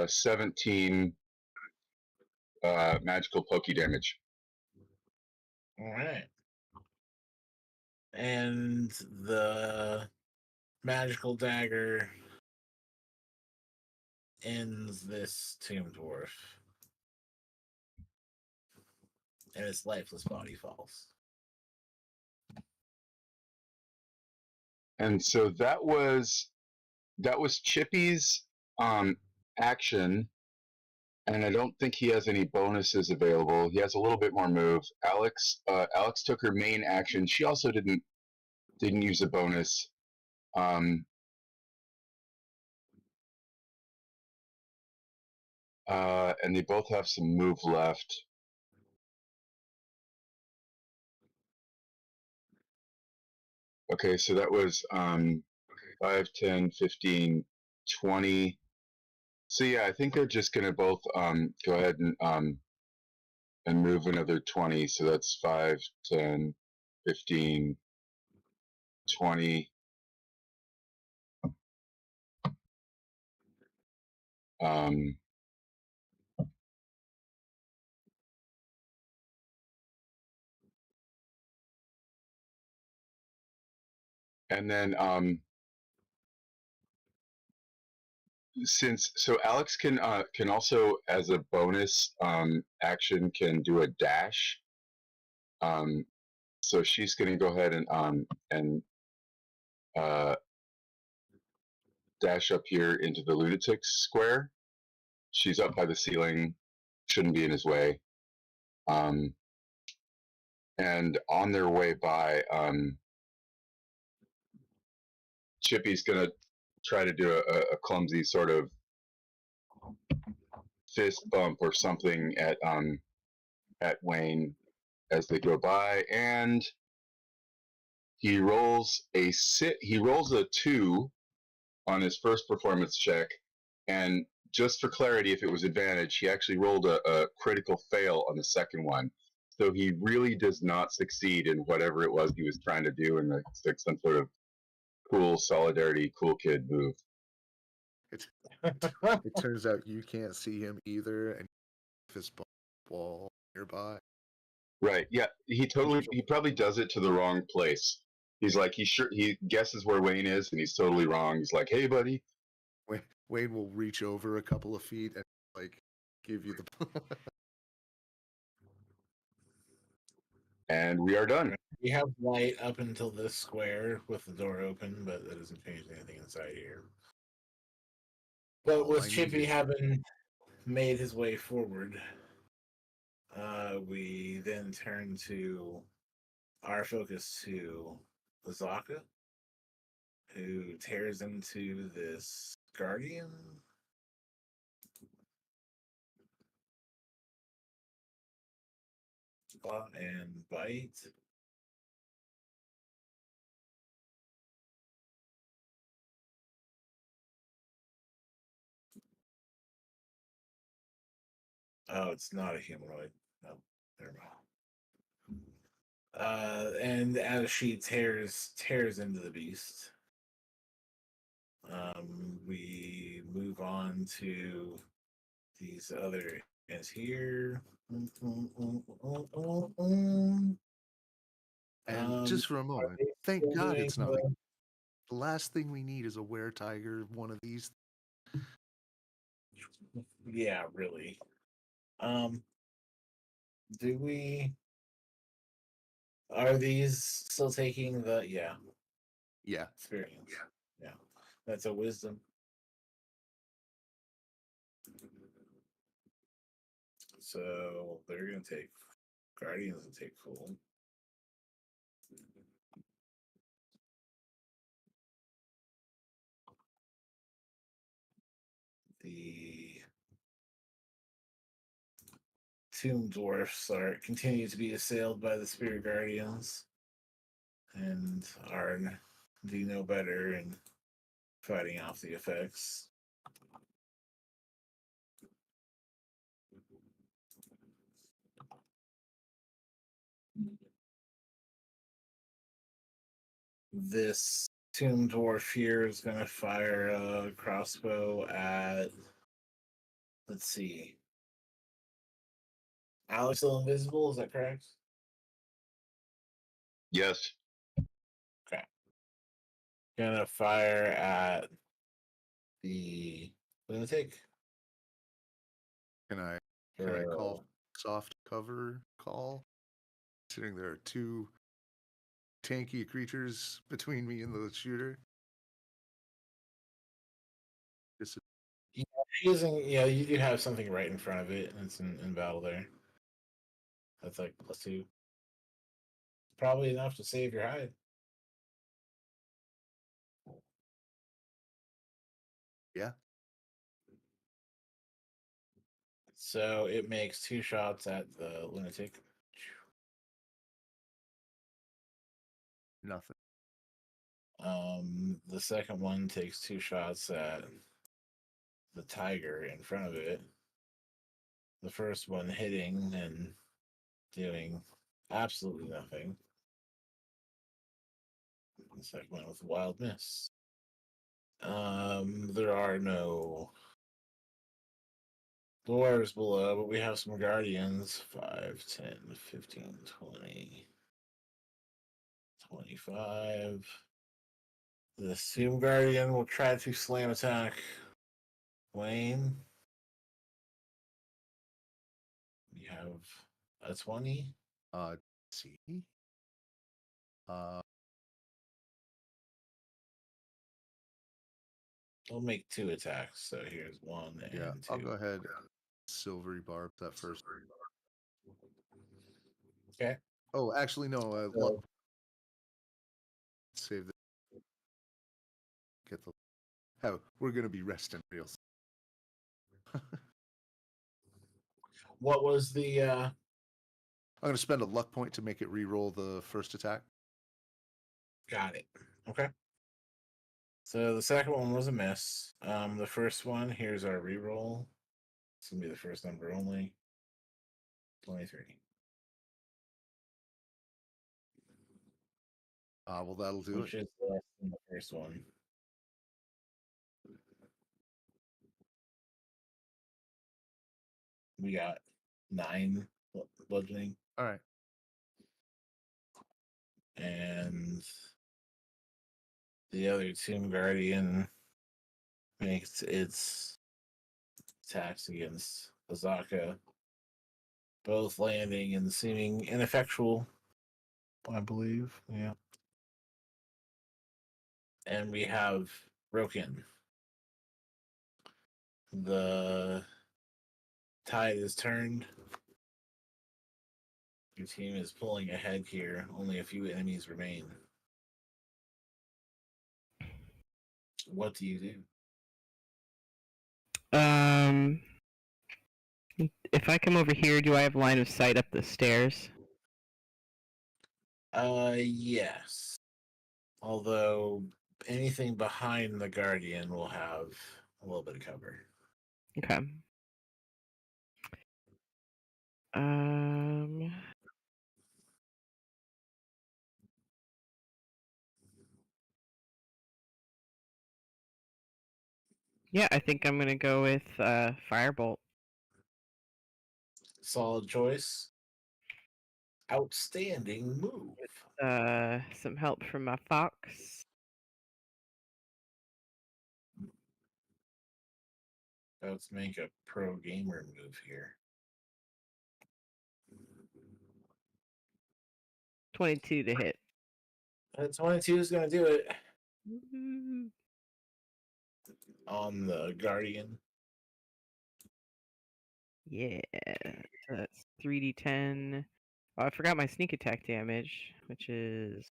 17 magical pokey damage. All right. And the magical dagger ends this tomb dwarf. And its lifeless body falls. And so that was Chippy's action, and I don't think he has any bonuses available. He has a little bit more move. Alex took her main action. She also didn't use a bonus. And they both have some move left. Okay, so that was 5, 10, 15, 20. So yeah, I think they're just gonna both go ahead and move another 20. So that's 5, 10, 15, 20. And then so Alex can also, as a bonus action, can do a dash. So she's going to go ahead and dash up here into the lunatic square. She's up by the ceiling, shouldn't be in his way. And on their way by, Chippy's going to try to do a clumsy sort of fist bump or something at Wayne as they go by, and he rolls a 2 on his first performance check, and just for clarity, if it was advantage, he actually rolled a critical fail on the second one. So he really does not succeed in whatever it was he was trying to do in some sort of cool solidarity, cool kid move. It turns out you can't see him either, and fist bump wall nearby. Right. Yeah. He probably does it to the wrong place. He's like, he guesses where Wayne is, and he's totally wrong. He's like, "Hey, buddy." Wayne will reach over a couple of feet and like give you the. And we are done. We have light up until this square with the door open, but that doesn't change anything inside here. But with Chippy having made his way forward, we then turn to our focus to Lazaka, who tears into this guardian. And bite. Oh, it's not a humanoid. No, never mind. And as she tears into the beast, we move on to these other guys here. And just for a moment, thank God it's not. The last thing we need is a weretiger, one of these. Yeah, really. Do we? Are these still taking the Yeah. experience? Yeah. That's a wisdom. So they're gonna take guardians and take full. The tomb dwarfs continue to be assailed by the spirit guardians and do no better in fighting off the effects. This tomb dwarf here is going to fire a crossbow at, let's see, Alex still invisible, is that correct? Yes. Okay. Gonna fire at the lunatic. Can I call soft cover call? Considering there are two tanky creatures between me and the shooter. Just Yeah, using you do have something right in front of it, and it's in battle there. That's like +2. Probably enough to save your hide. yeah, So it makes 2 shots at the lunatic. nothing. The second one takes 2 shots at the tiger in front of it. The first one hitting and doing absolutely nothing. The second one with a wild miss. There are no dwarves below, but we have some guardians. 5, 10, 15, 20, 25. The Assume Guardian will try to slam attack Wayne. We have a 20. See. Uh, We'll make 2 attacks. So here's 1 and yeah, 2. I'll go ahead. Silvery barb that first. Okay. Oh, actually, no. So, Save the. Get the. Oh, we're gonna be resting real soon. what was the I'm gonna spend a luck point to make it re-roll the first attack. got it. Okay. So the second one was a miss. The first one, here's our reroll. It's gonna be the first number only. 23. Well, that'll do Which it. is less than the first one. We got 9 bludgeoning, All right. and the other Tomb Guardian makes its attacks against Azaka, both landing and seeming ineffectual, I believe. Yeah. And we have Roken. The tide is turned. Your team is pulling ahead here. Only a few enemies remain. What do you do? If I come over here, do I have line of sight up the stairs? Yes. Although anything behind the Guardian will have a little bit of cover. Okay. Yeah, I think I'm gonna go with Firebolt. Solid choice. Outstanding move. Some help from my fox. Let's make a pro gamer move here. 22 to hit. 22 is going to do it. Woo-hoo. On the Guardian. Yeah. So that's 3d10. Oh, I forgot my sneak attack damage, which is.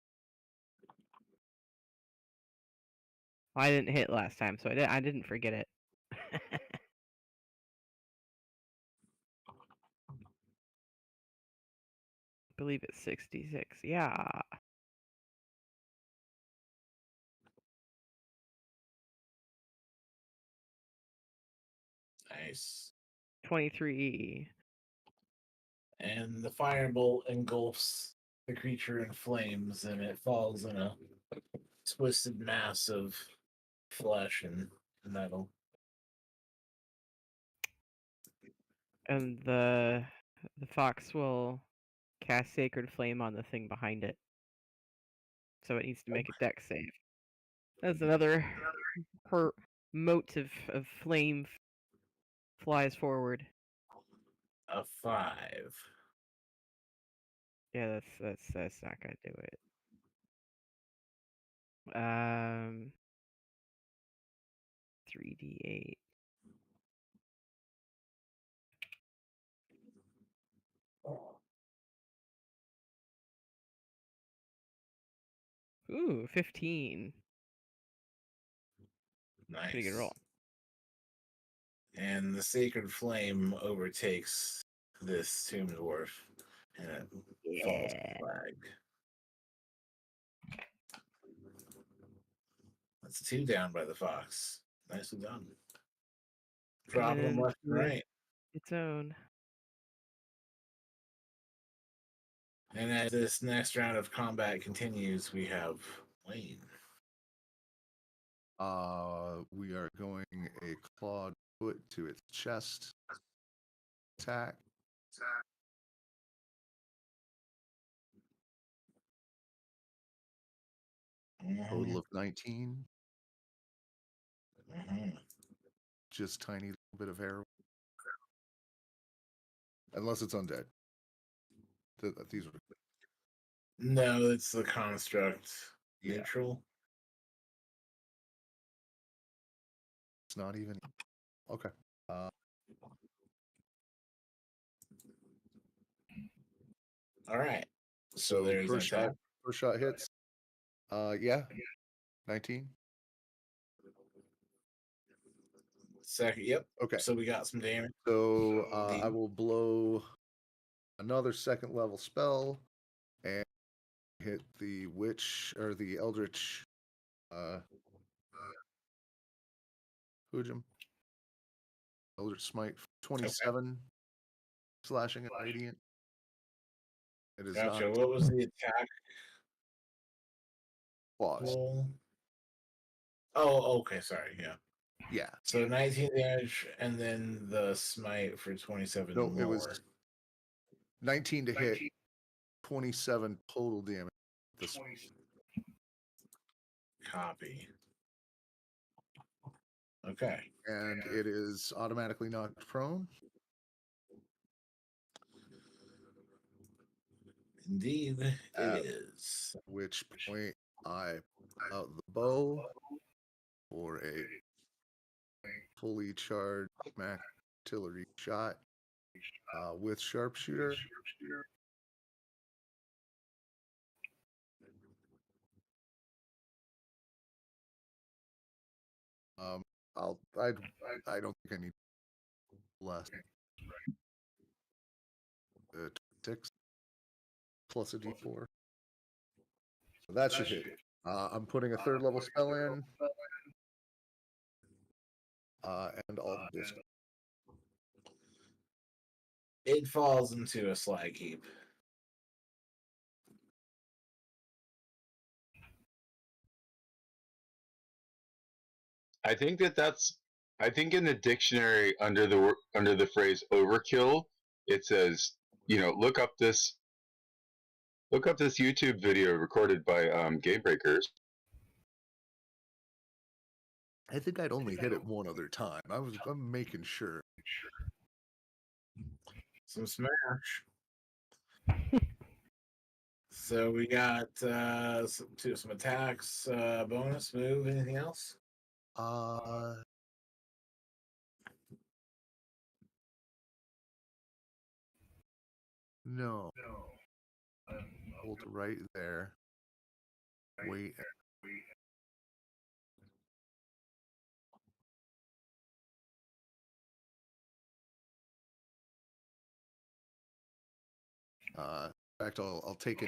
Well, I didn't hit last time, so I didn't forget it. I believe it's 66. Yeah. Nice. 23. And the firebolt engulfs the creature in flames, and it falls in a twisted mass of flesh and metal. And the fox will cast Sacred Flame on the thing behind it. so it needs to make a dex save. That's another her mote of flame flies forward. A 5. Yeah, that's not gonna do it. 3d8. Ooh, 15. Nice. Pretty good roll. And the sacred flame overtakes this tomb dwarf, and it falls to the flag. That's 2 down by the fox. Nicely done. Dropping them left and right. Its own. And as this next round of combat continues, we have Wayne. We are going a clawed foot to its chest. Attack. Total of 19. Just tiny little bit of hair. Unless it's undead. These are... No, it's the construct. Neutral. It's not even... Okay. All right. So there's first an attack. First shot hits. Yeah. 19. Second, yep. Okay. So we got some damage. So I will blow another second level spell and hit the witch or the eldritch Hujum. Eldritch Smite 27 slashing and radiant. It is Gotcha. not What was the attack? claws. Roll? Oh, okay. Sorry. Yeah. Yeah. So 19 damage, and then the smite for 27 No, more. it was 19 to hit, 27 total damage. Copy. Okay. And it is automatically knocked prone. Indeed, it is. At which point I pull out the bow for a fully charged max artillery shot with sharpshooter. I don't think I need less. 6 plus a d4. So that should hit. I'm putting a third level spell in. And all this. It falls into a slag heap. I think I think in the dictionary under the phrase overkill, it says, look up this YouTube video recorded by Gamebreakers. I think I'd only hit it one other time. I'm making sure. Some smash. So we got some attacks, bonus move, anything else? No. Hold right there. Wait. In fact, I'll take a.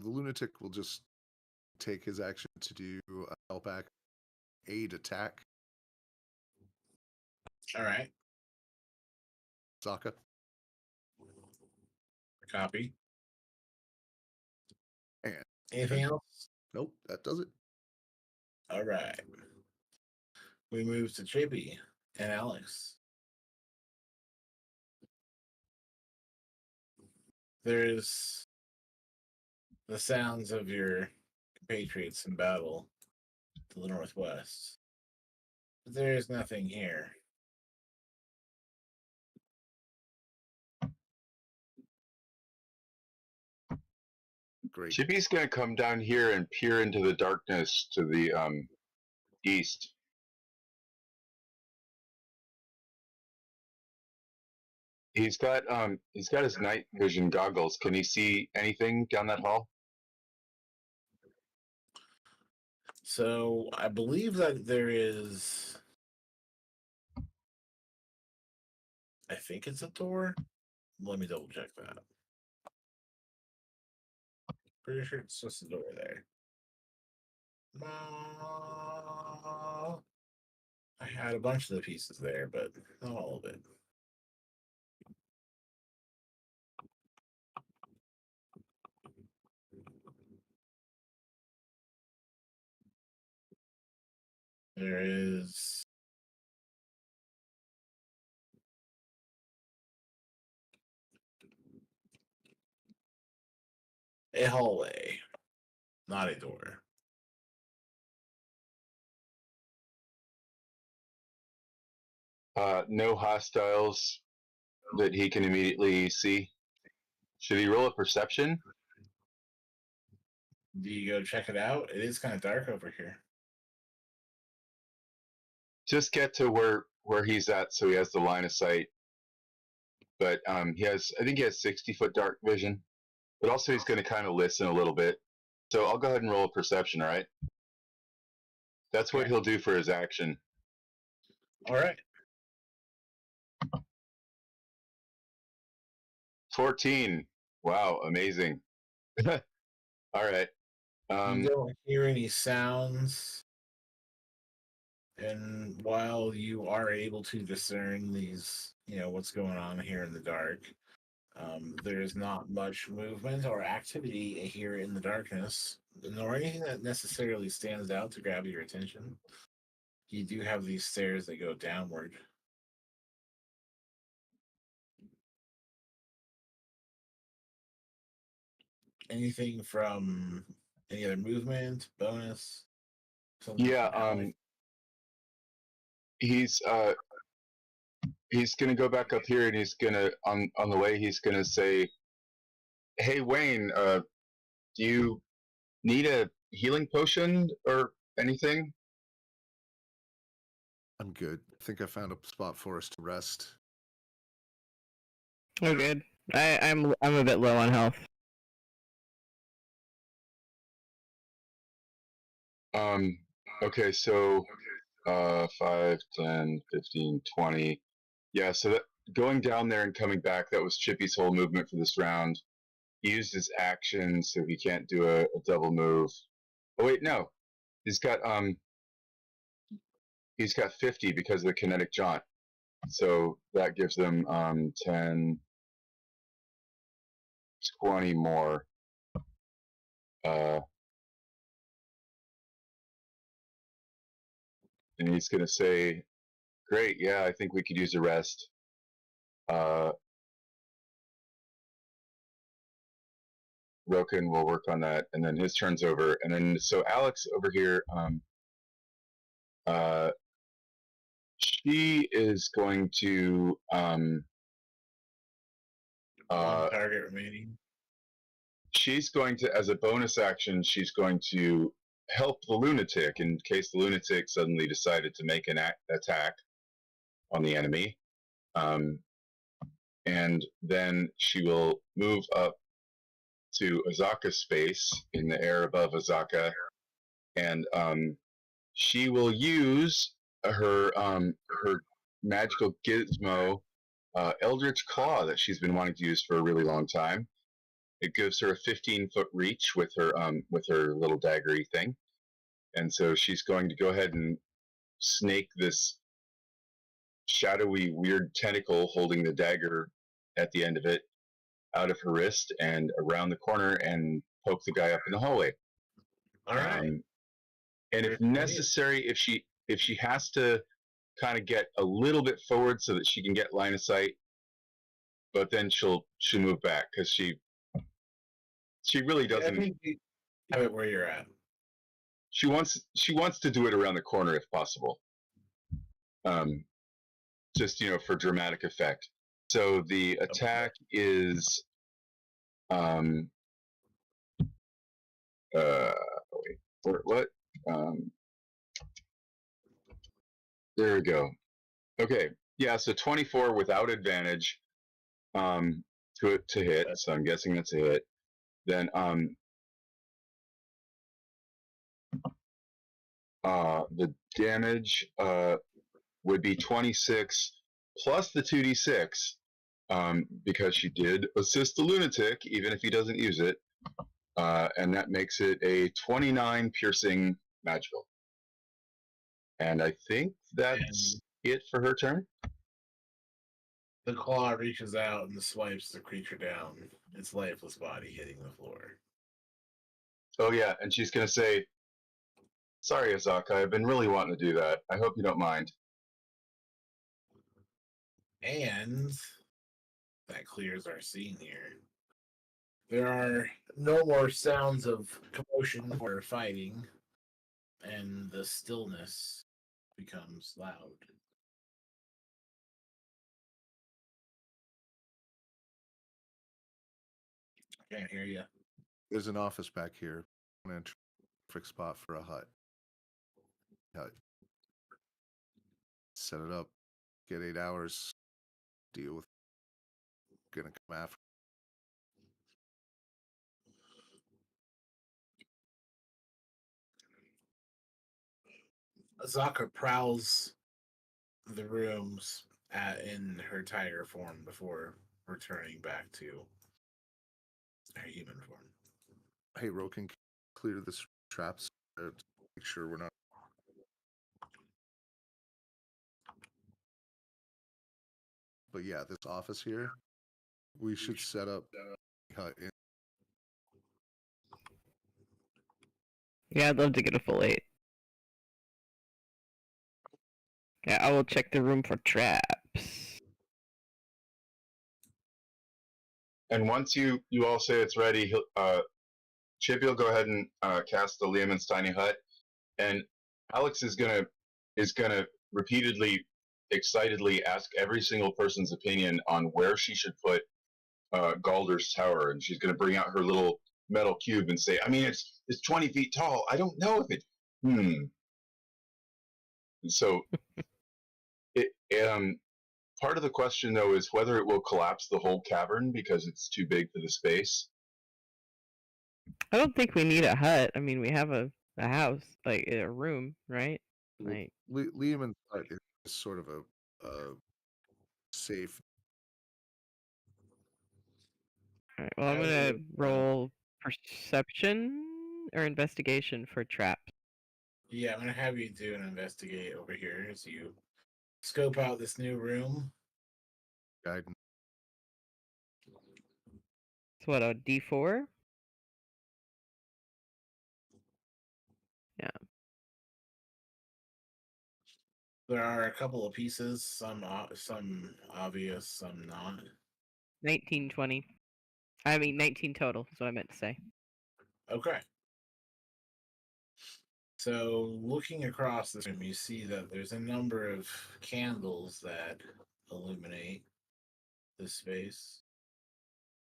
The lunatic will just take his action to do a help aid attack. All right. Zaka. Copy. And Anything else? nope, that does it. All right. We move to Chippy and Alex. There's the sounds of your compatriots in battle to the northwest. But there is nothing here. Great. Chippy's gonna come down here and peer into the darkness to the east. He's got his night vision goggles. Can he see anything down that hall? So I believe that there is. I think it's a door. Let me double check that. Pretty sure it's just a door there. I had a bunch of the pieces there, but not all of it. There is a hallway, not a door. No hostiles that he can immediately see. Should he roll a perception? Do you go check it out? It is kind of dark over here. Just get to where he's at, so he has the line of sight. But I think he has 60-foot dark vision. But also he's going to kind of listen a little bit. So I'll go ahead and roll a perception. All right. That's what he'll do for his action. All right. 14. Wow, amazing. All right. You don't hear any sounds. And while you are able to discern these, what's going on here in the dark, there's not much movement or activity here in the darkness, nor anything that necessarily stands out to grab your attention. You do have these stairs that go downward. Anything from any other movement, bonus? Yeah, he's gonna go back up here, and he's gonna on the way he's gonna say, "Hey Wayne, do you need a healing potion or anything?" I'm good. I think I found a spot for us to rest. Oh, good. I'm a bit low on health. Okay, so 5, 10, 15, 20. Yeah, so that going down there and coming back, that was Chippy's whole movement for this round. He used his action, so he can't do a double move. Oh wait, no. He's got 50 because of the kinetic jaunt. So that gives them 10, 20 more. And he's going to say, "Great, yeah, I think we could use a rest." Roken will work on that, and then his turn's over. And then, so Alex over here, she is going to One target remaining. She's going to, as a bonus action, she's going to help the lunatic in case the lunatic suddenly decided to make an attack on the enemy. And then she will move up to Azaka's space in the air above Azaka, and she will use her magical gizmo, Eldritch Claw, that she's been wanting to use for a really long time. it gives her a 15-foot reach with her little daggery thing, and so she's going to go ahead and snake this shadowy, weird tentacle holding the dagger at the end of it out of her wrist and around the corner and poke the guy up in the hallway. All right. And if necessary, if she has to kind of get a little bit forward so that she can get line of sight, but then she'll move back because she really doesn't. I think you have it where you're at. She wants to do it around the corner if possible. Just for dramatic effect. So the attack is wait, what? There we go. Okay. Yeah, so 24 without advantage to hit. So I'm guessing that's a hit. Then the damage would be 26 plus the 2d6 because she did assist the lunatic even if he doesn't use it, and that makes it a 29 piercing magical. And I think that's it for her turn. The claw reaches out and swipes the creature down, its lifeless body hitting the floor. Oh yeah, and she's gonna say, "Sorry, Azaka, I've been really wanting to do that. I hope you don't mind." And that clears our scene here. There are no more sounds of commotion or fighting, and the stillness becomes loud. I can't hear you. There's an office back here. Perfect spot for a hut. Set it up. Get 8 hours. Deal with. Gonna come after. Azaka prowls the rooms in her tiger form before returning back to her human form. Hey, Roken, clear the traps to make sure we're not. But yeah, this office here, we should set up in. Yeah, I'd love to get a full 8. Yeah, I will check the room for traps. And once you all say it's ready, Chippy will go ahead and cast the Lehman's tiny hut, and Alex is gonna repeatedly, excitedly ask every single person's opinion on where she should put Galder's tower, and she's gonna bring out her little metal cube and say, "I mean, it's 20 feet tall. I don't know if it." So, part of the question though is whether it will collapse the whole cavern because it's too big for the space. I don't think we need a hut. I mean, we have a house, like a room, right? Like Lehman's hut is sort of a safe. all right, well, I'm gonna roll perception or investigation for traps. Yeah, I'm gonna have you do an investigate over here as you scope out this new room. Guidance. So what, a D4? Yeah. There are a couple of pieces, some obvious, some not. 19, 20. I mean, 19 total is what I meant to say. Okay. So, looking across this room, you see that there's a number of candles that illuminate this space.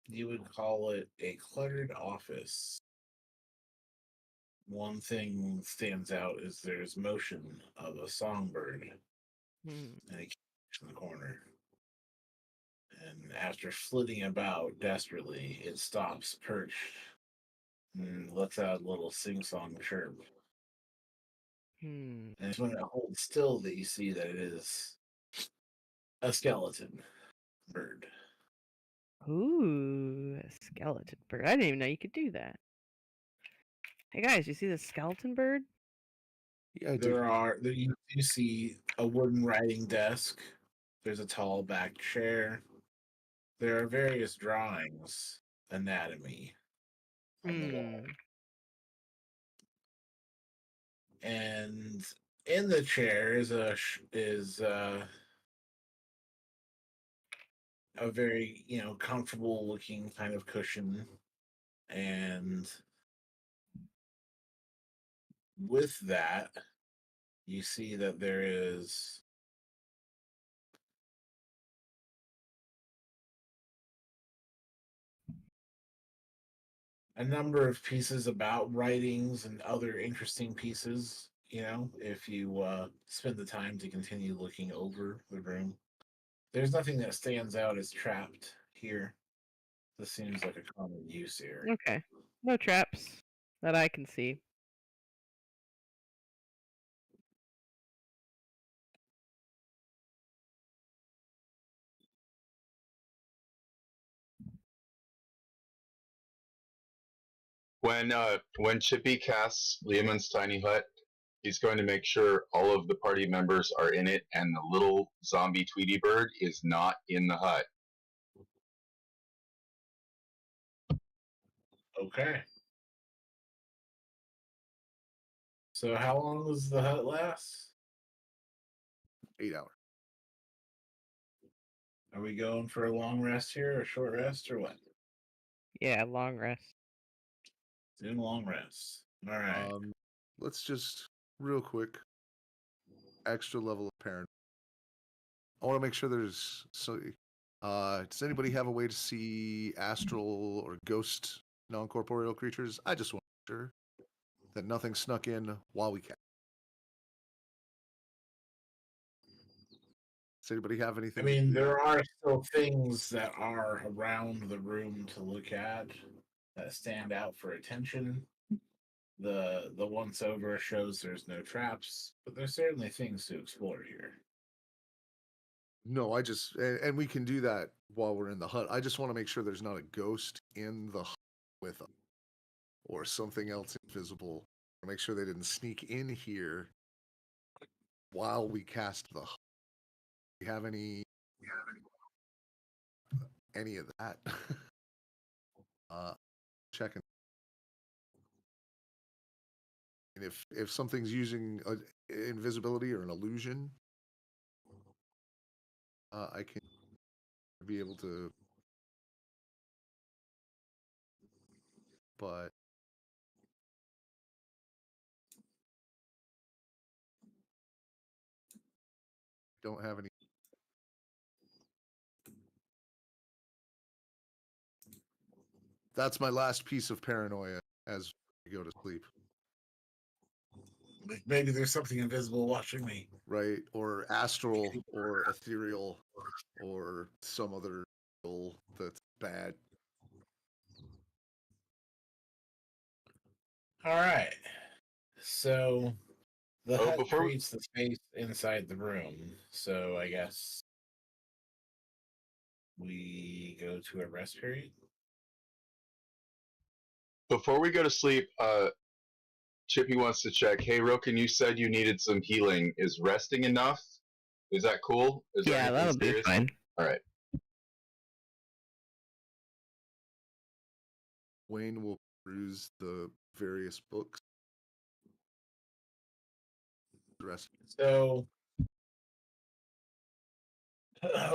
You would call it a cluttered office. One thing stands out is there's motion of a songbird in the corner. And after flitting about desperately, it stops perched and lets out a little sing-song chirp. And it's when it holds still that you see that it is a skeleton bird. Ooh, a skeleton bird. I didn't even know you could do that. Hey guys, you see the skeleton bird? Yeah, I do. You see a wooden writing desk. There's a tall back chair. There are various drawings, anatomy on the wall. And in the chair is a very comfortable looking kind of cushion, and with that you see that there is a number of pieces about writings and other interesting pieces, if you spend the time to continue looking over the room. There's nothing that stands out as trapped here. This seems like a common use area. Okay. No traps that I can see. When Chippy casts Leomund's tiny hut, he's going to make sure all of the party members are in it, and the little zombie Tweety bird is not in the hut. Okay. So how long does the hut last? 8 hours. Are we going for a long rest here, or a short rest, or what? Yeah, long rest. Doing a long rest. All right. Let's just real quick. Extra level of parent. I want to make sure there's does anybody have a way to see astral or ghost non-corporeal creatures? I just want to make sure that nothing snuck in while we can. Does anybody have anything? I mean, there are still things that are around the room to look at that stand out for attention. The once over shows there's no traps, but there's certainly things to explore here. No, and we can do that while we're in the hut. I just want to make sure there's not a ghost in the hut with us or something else invisible. Make sure they didn't sneak in here while we cast the hut. Do you have any of that? Checking. And if something's using invisibility or an illusion, I can be able to, but don't have any. That's my last piece of paranoia as we go to sleep. Maybe there's something invisible watching me. Right? Or astral or ethereal or some other that's bad. All right. So the hut before- creates the space inside the room. So I guess we go to a rest period. Before we go to sleep, Chippy wants to check. Hey, Roken, you said you needed some healing. Is resting enough? Is that cool? Is there Yeah, anything that'll be serious? fine. All right. Wayne will peruse the various books. So,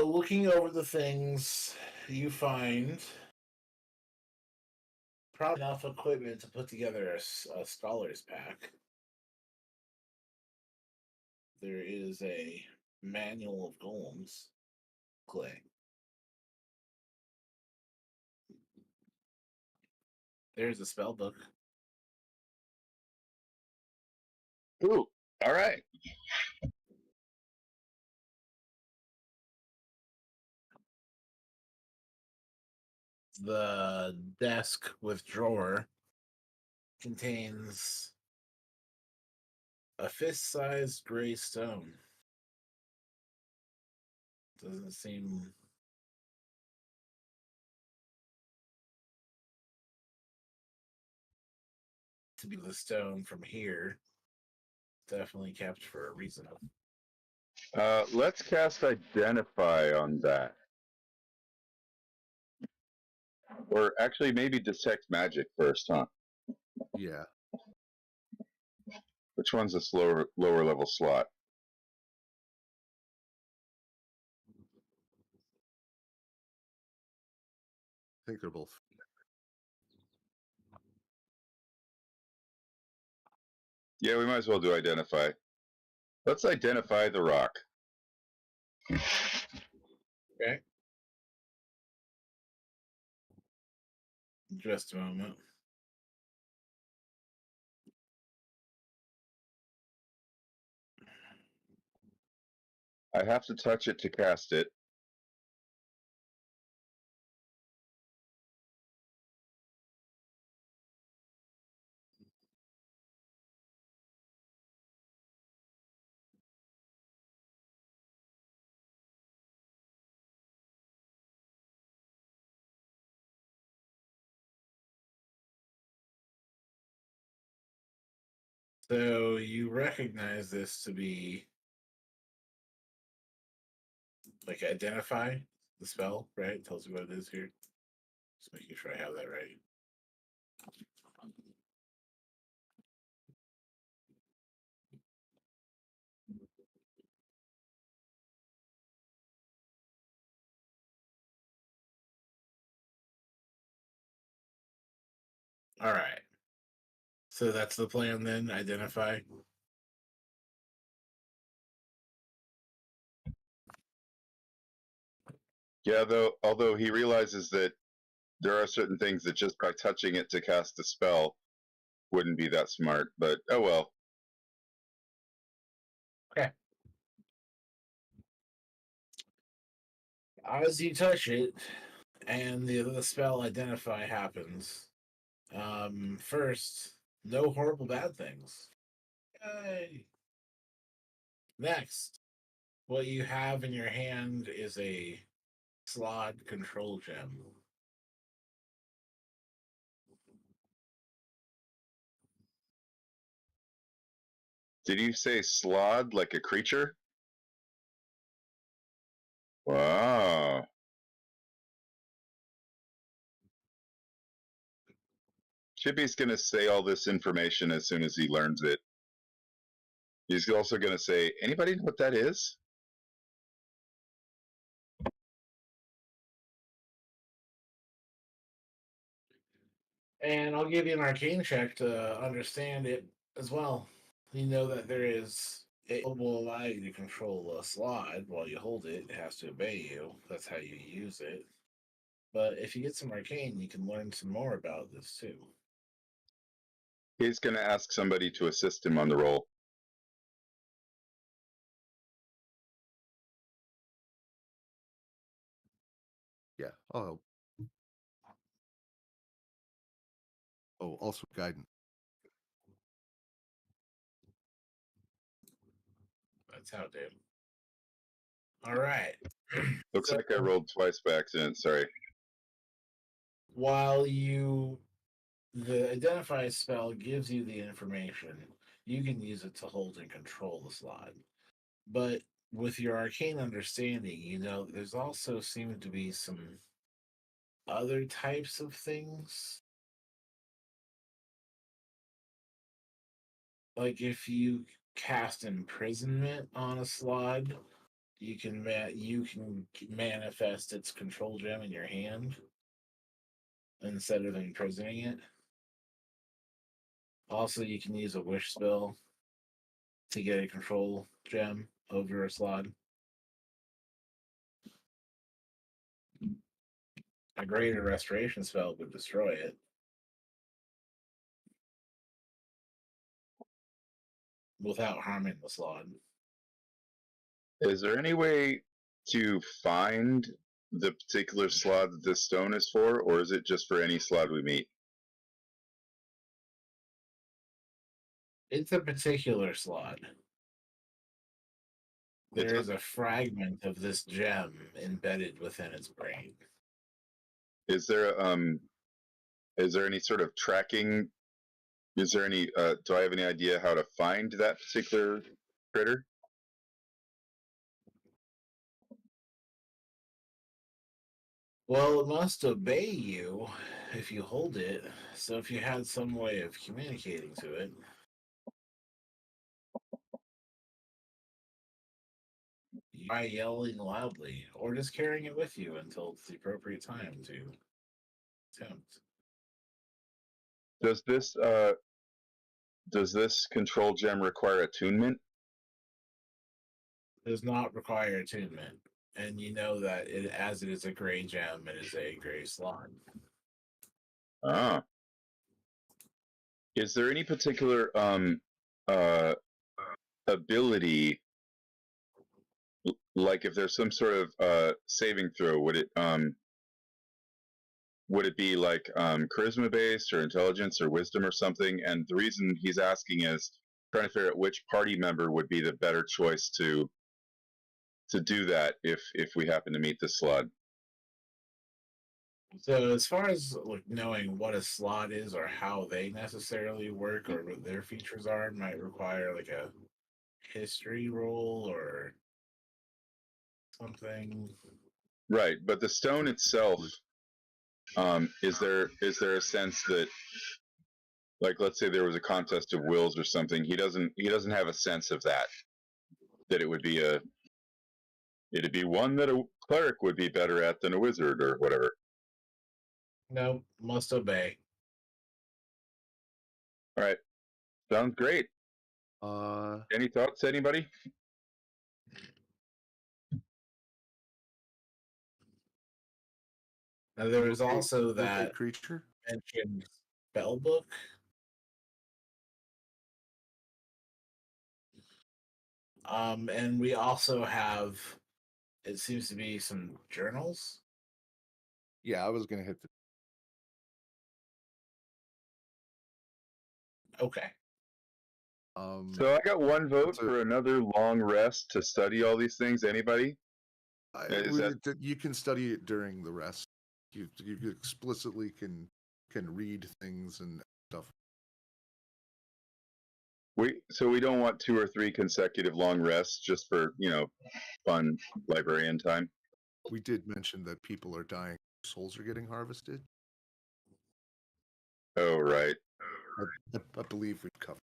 looking over the things, you find probably enough equipment to put together a scholar's pack. There is a manual of golems, clay. There's a spell book. Ooh, all right. The desk with drawer contains a fist-sized gray stone. Doesn't seem to be the stone from here. Definitely kept for a reason. Let's cast Identify on that. Or actually, maybe Detect Magic first, huh? Yeah. Which one's a lower level slot? I think they're both. Yeah, we might as well do Identify. Let's identify the rock. Okay. Just a moment. I have to touch it to cast it. So you recognize this to be like Identify, the spell, right? It tells you what it is here. Just making sure I have that right. All right. So that's the plan then, Identify. Yeah, although he realizes that there are certain things that just by touching it to cast a spell wouldn't be that smart, but oh well. Okay. As you touch it, and the spell Identify happens. First, no horrible bad things. Yay! Next, what you have in your hand is a slot control gem. Did you say slod like a creature? Wow. Chippy's going to say all this information as soon as he learns it. He's also going to say, anybody know what that is? And I'll give you an arcane check to understand it as well. You know that it will allow you to control a slide while you hold it. It has to obey you. That's how you use it. But if you get some arcane, you can learn some more about this too. He's going to ask somebody to assist him on the roll. Yeah. I'll help. Oh, also guidance. That's how it did. All right. Looks So, like I rolled twice by accident. Sorry. while the identify spell gives you the information, you can use it to hold and control the slide. But with your arcane understanding, you know there's also seemed to be some other types of things. Like if you cast imprisonment on a slide, you can manifest its control gem in your hand instead of imprisoning it. Also, you can use a wish spell to get a control gem over a slide. A greater restoration spell would destroy it. Without harming the slide. Is there any way to find the particular slot that this stone is for, or is it just for any slot we meet? It's a particular slot. There is a fragment of this gem embedded within its brain. Is there any sort of tracking Is there any? Do I have any idea how to find that particular critter? Well, it must obey you if you hold it. So if you had some way of communicating to it, by yelling loudly or just carrying it with you until it's the appropriate time to attempt. Does this control gem require attunement? Does not require attunement, and you know that as it is a gray gem, it is a gray slot. Ah. Is there any particular ability, like if there's some sort of saving throw, would it be like charisma based or intelligence or wisdom or something? And the reason he's asking is trying to figure out which party member would be the better choice to do that if we happen to meet this slot. So as far as like knowing what a slot is or how they necessarily work or what their features are might require like a history roll or something. Right, but the stone itself, is there a sense that, like, let's say there was a contest of wills or something, he doesn't have a sense of that it would be it'd be one that a cleric would be better at than a wizard or whatever. No, must obey. All right, sounds great. Any thoughts, anybody? Now there was also locate that creature. mentioned spell book. And we also have, it seems to be some journals. Yeah, I was gonna hit the. Okay. So I got one vote for another long rest to study all these things. Anybody? You can study it during the rest. You explicitly can read things and stuff. So we don't want 2 or 3 consecutive long rests just for fun librarian time. We did mention that people are dying, souls are getting harvested. Oh right. I believe we've covered.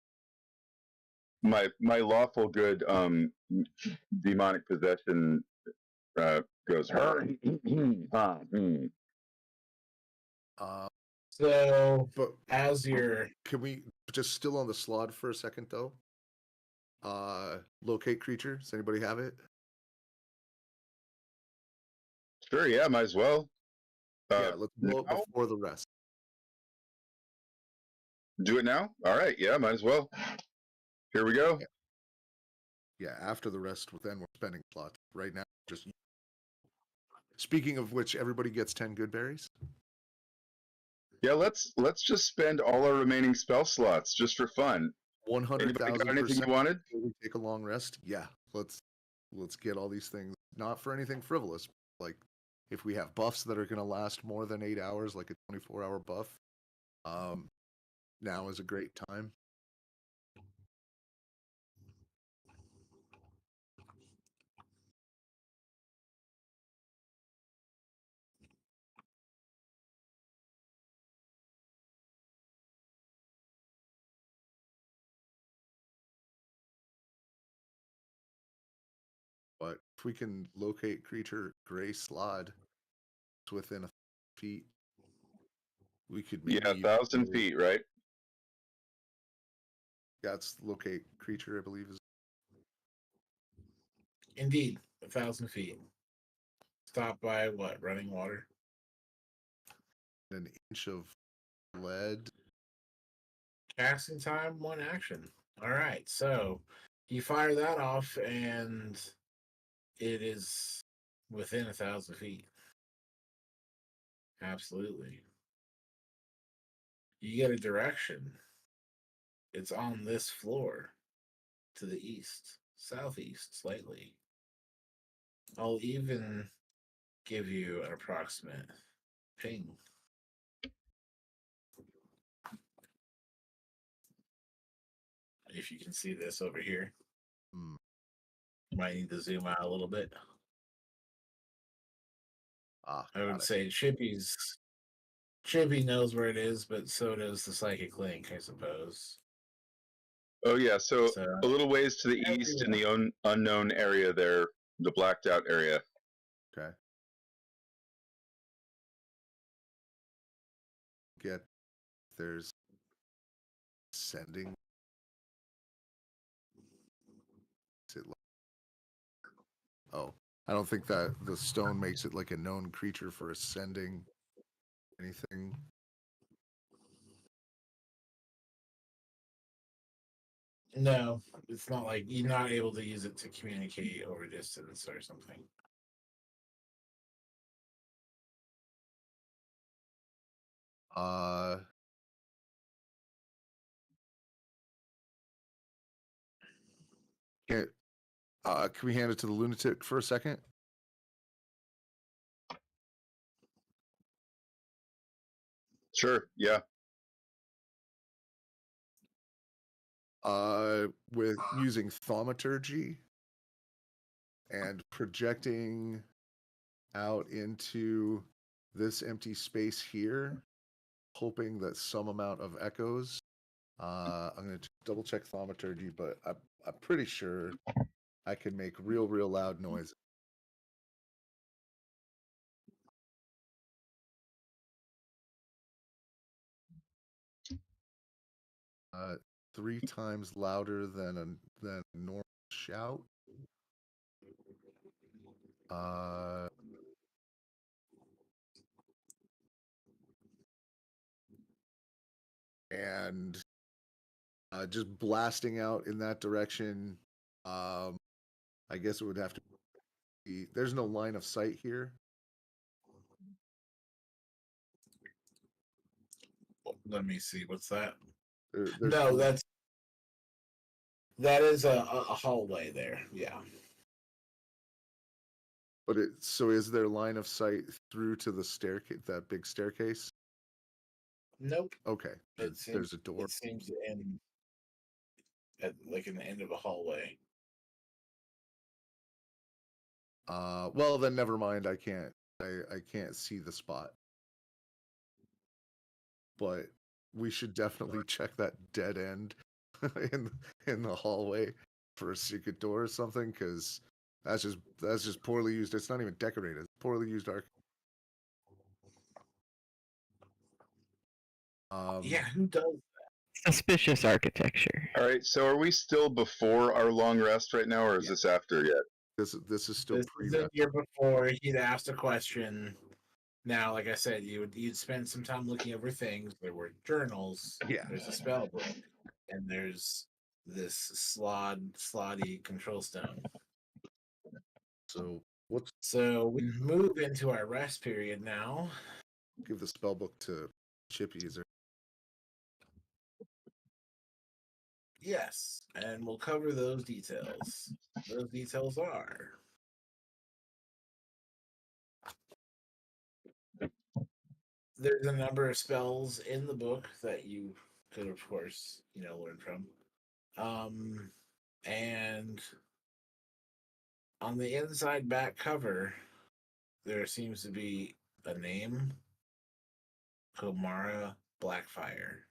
My lawful good demonic possession goes. So, but as you're, can we just still on the slot for a second though? Locate creature. Does anybody have it? Sure, yeah, might as well. Yeah, let's blow it before the rest. Do it now? All right, yeah, might as well. Here we go. Yeah, after the rest, then we're spending slots. Right now, just. Speaking of which, everybody gets 10 good berries. Yeah, let's just spend all our remaining spell slots just for fun. 100,000%. Anything you wanted? We take a long rest. Yeah, let's get all these things. Not for anything frivolous. Like if we have buffs that are going to last more than 8 hours, like a 24-hour buff. Now is a great time. But if we can locate creature gray slod, it's within 1,000 feet. We could maybe 1,000 feet, right? That's locate creature, I believe is. indeed 1,000 feet. Stop by what? Running water? An inch of lead. Casting time, 1 action. All right, so you fire that off, and it is within 1,000 feet. Absolutely. You get a direction. It's on this floor to the east, southeast, slightly. I'll even give you an approximate ping. if you can see this over here. Hmm. Might need to zoom out a little bit. Ah, I got would it. say Chippy knows where it is, but so does the psychic link, I suppose. Oh yeah, so So a little ways to the east in the unknown area there, the blacked out area. Okay. Get there's sending. Is it oh, I don't think that the stone makes it like a known creature for ascending anything. no, it's not like you're not able to use it to communicate over distance or something. Uh, can can we hand it to the lunatic for a second? Sure, yeah. With using thaumaturgy and projecting out into this empty space here, hoping that some amount of echoes. I'm going to double check thaumaturgy, but I'm pretty sure I can make real loud noise. 3 times louder than a normal shout. And just blasting out in that direction. I guess it would have to be. There's no line of sight here. Let me see. What's that? There's No, that is a hallway there. Yeah. But so is there line of sight through to the staircase, that big staircase? Nope. Okay, there's a door. It seems to end at like in the end of a hallway. Well then never mind. I can't see the spot. But we should definitely check that dead end in the hallway for a secret door or something, because that's just poorly used. It's not even decorated. It's poorly used arc. Yeah, who does? Suspicious architecture. All right, so are we still before our long rest right now, or is Yeah. this after yet? This is still This is a year before he'd asked a question. Now, like I said, you'd spend some time looking over things. There were journals. Yeah. There's a spell book, and there's this slotty control stone. So So we move into our rest period now. give the spell book to Chippy? Is there? Yes, and we'll cover those details. Those details are there's a number of spells in the book that you could, of course, learn from. And on the inside back cover, there seems to be a name, Komara Blackfire.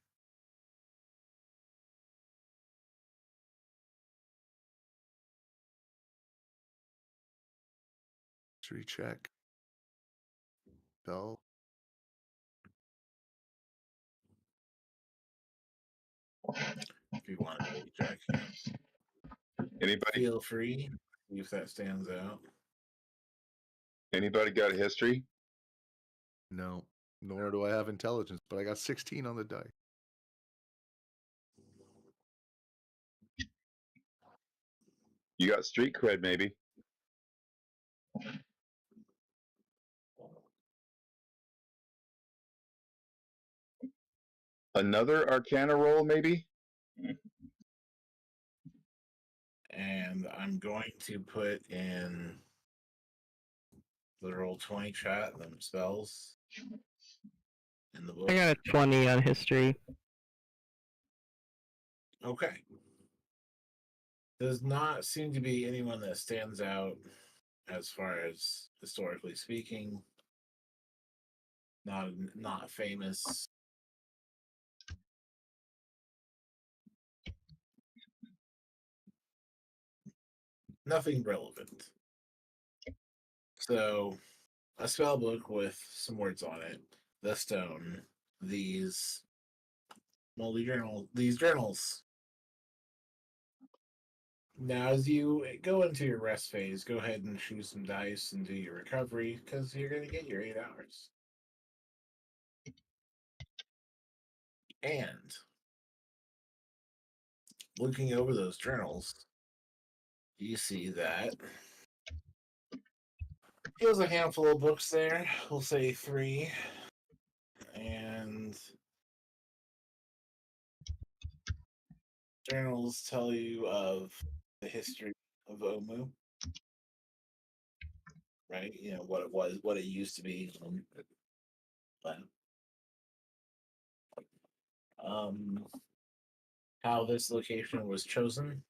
History check. Spell. If you want to check, Anybody? feel free. See if that stands out. Anybody got a history? No, nor do I have intelligence, but I got 16 on the die. You got street cred, maybe. Another Arcana roll, maybe? And I'm going to put in the Roll20 chat, them spells in the book. I got a 20 on history. Okay. Does not seem to be anyone that stands out as far as historically speaking. Not famous. Nothing relevant. So, a spell book with some words on it. The stone. These moldy journal. These journals. Now, as you go into your rest phase, go ahead and choose some dice and do your recovery because you're going to get your 8 hours. And looking over those journals, you see that he has a handful of books there. We'll say 3. And journals tell you of the history of Omu, right? You know, what it was, what it used to be. Um, how this location was chosen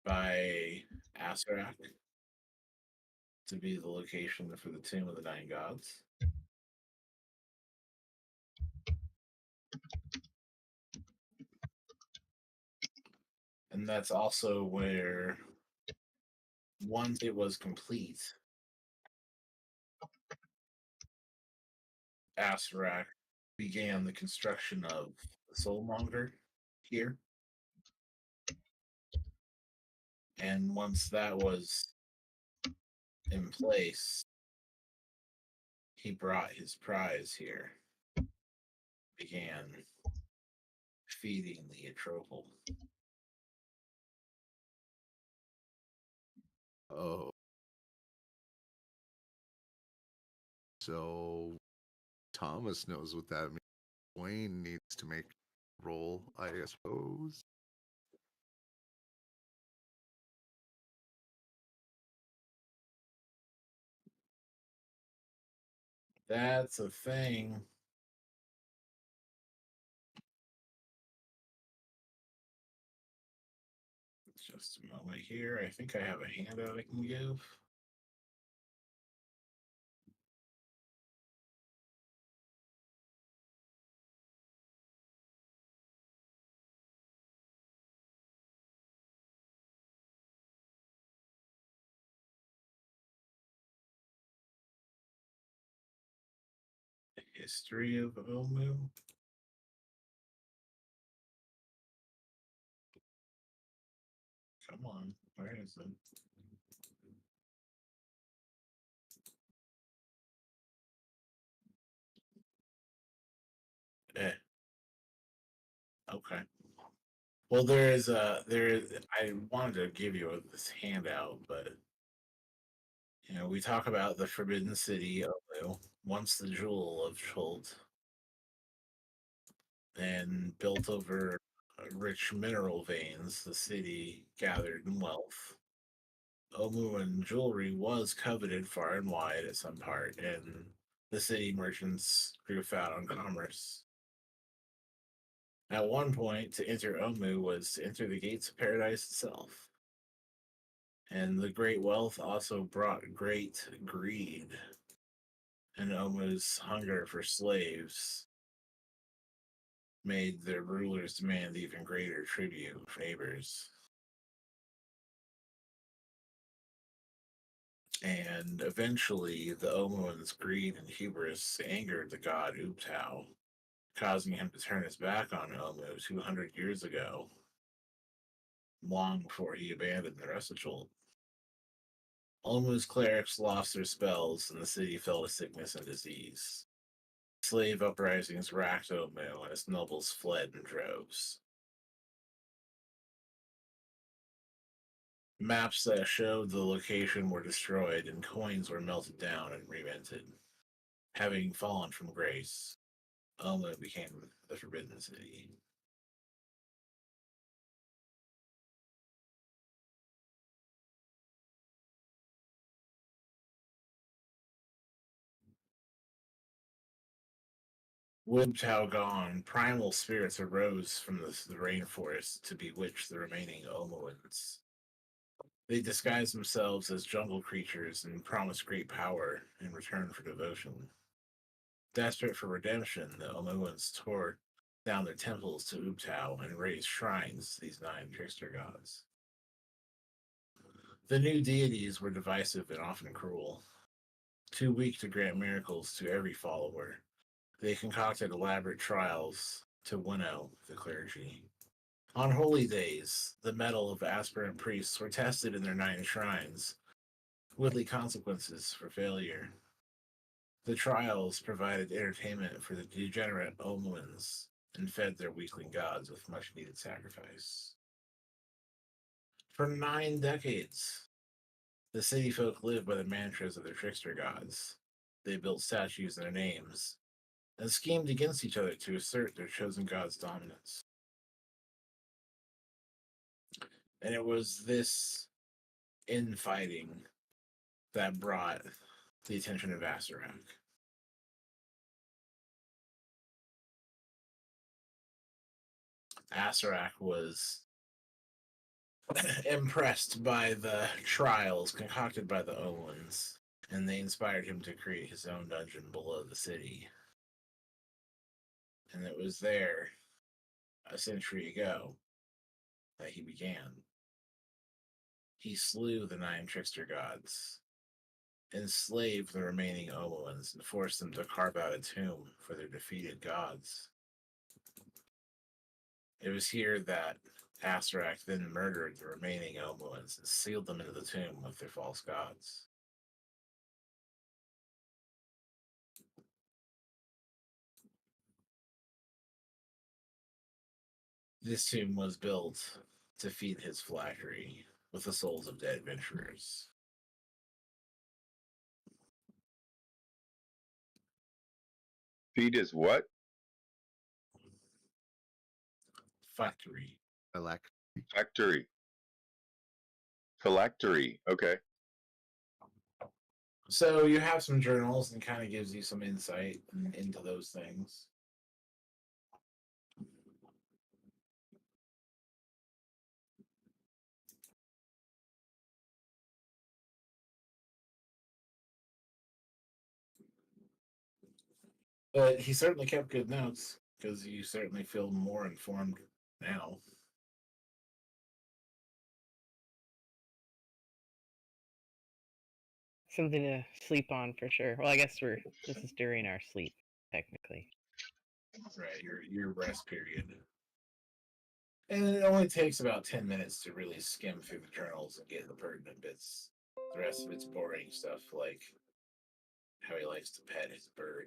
by Asarak to be the location for the Tomb of the Nine Gods. And that's also where, once it was complete, Asarak began the construction of the Soulmonger here. And once that was in place, he brought his prize here, began feeding the Atropal. Oh. So Thomas knows what that means. Wayne needs to make a roll, I suppose. That's a thing. Just a moment here. I think I have a handout I can give. History of Omu. Come on, where is it? Eh. Okay. Well, I wanted to give you this handout, but we talk about the Forbidden City, Omu, once the jewel of Chult, and built over rich mineral veins, the city gathered in wealth. Omu and jewelry was coveted far and wide at some part, and the city merchants grew fat on commerce. At one point, to enter Omu was to enter the gates of paradise itself. And the great wealth also brought great greed, and Omu's hunger for slaves made their rulers demand even greater tribute favors. And eventually, the Omuan's greed and hubris angered the god Ubtao, causing him to turn his back on Omu 200 years ago, long before he abandoned the rest of Chult. Omu's clerics lost their spells, and the city fell to sickness and disease. Slave uprisings racked Omu, and its nobles fled in droves. Maps that showed the location were destroyed, and coins were melted down and reminted. Having fallen from grace, Omu became the Forbidden City. With Tao gone, primal spirits arose from the rainforest to bewitch the remaining Omoans. They disguised themselves as jungle creatures and promised great power in return for devotion. Desperate for redemption, the Omoans tore down their temples to Ubtao and raised shrines to these 9 trickster gods. The new deities were divisive and often cruel. Too weak to grant miracles to every follower, they concocted elaborate trials to winnow the clergy. On holy days, the mettle of aspirant priests were tested in their 9 shrines, with the consequences for failure. The trials provided entertainment for the degenerate Omoans and fed their weakling gods with much needed sacrifice. For 9 decades, the city folk lived by the mantras of their trickster gods. They built statues in their names and schemed against each other to assert their chosen god's dominance. And it was this infighting that brought the attention of Asarak. Asarak was impressed by the trials concocted by the Owens, and they inspired him to create his own dungeon below the city. And it was there, a century ago, that he began. He slew the 9 trickster gods, enslaved the remaining Omoans, and forced them to carve out a tomb for their defeated gods. It was here that Asarak then murdered the remaining Omoans and sealed them into the tomb with their false gods. This tomb was built to feed his phylactery with the souls of dead adventurers. Feed is what? Phylactery. Factory. Phylactery. Okay. So you have some journals and kind of gives you some insight into those things. But he certainly kept good notes because you certainly feel more informed now. Something to sleep on for sure. Well, I guess this is during our sleep, technically. Right, your rest period. And it only takes about 10 minutes to really skim through the journals and get the pertinent bits. The rest of it's boring stuff like how he likes to pet his bird,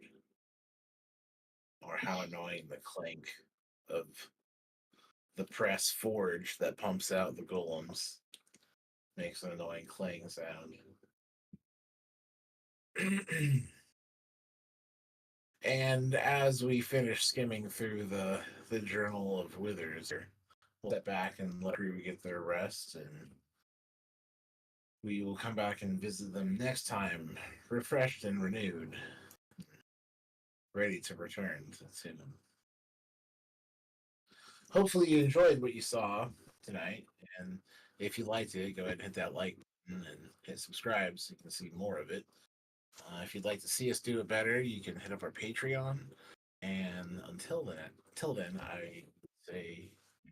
or how annoying the clank of the press forge that pumps out the golems makes an annoying clang sound. And as we finish skimming through the Journal of Withers, we'll step back and let crew get their rest, and we will come back and visit them next time, refreshed and renewed, ready to return to them. Hopefully you enjoyed what you saw tonight, and if you liked it, go ahead and hit that like button and hit subscribe so you can see more of it. If you'd like to see us do it better, you can hit up our Patreon. And until then, I say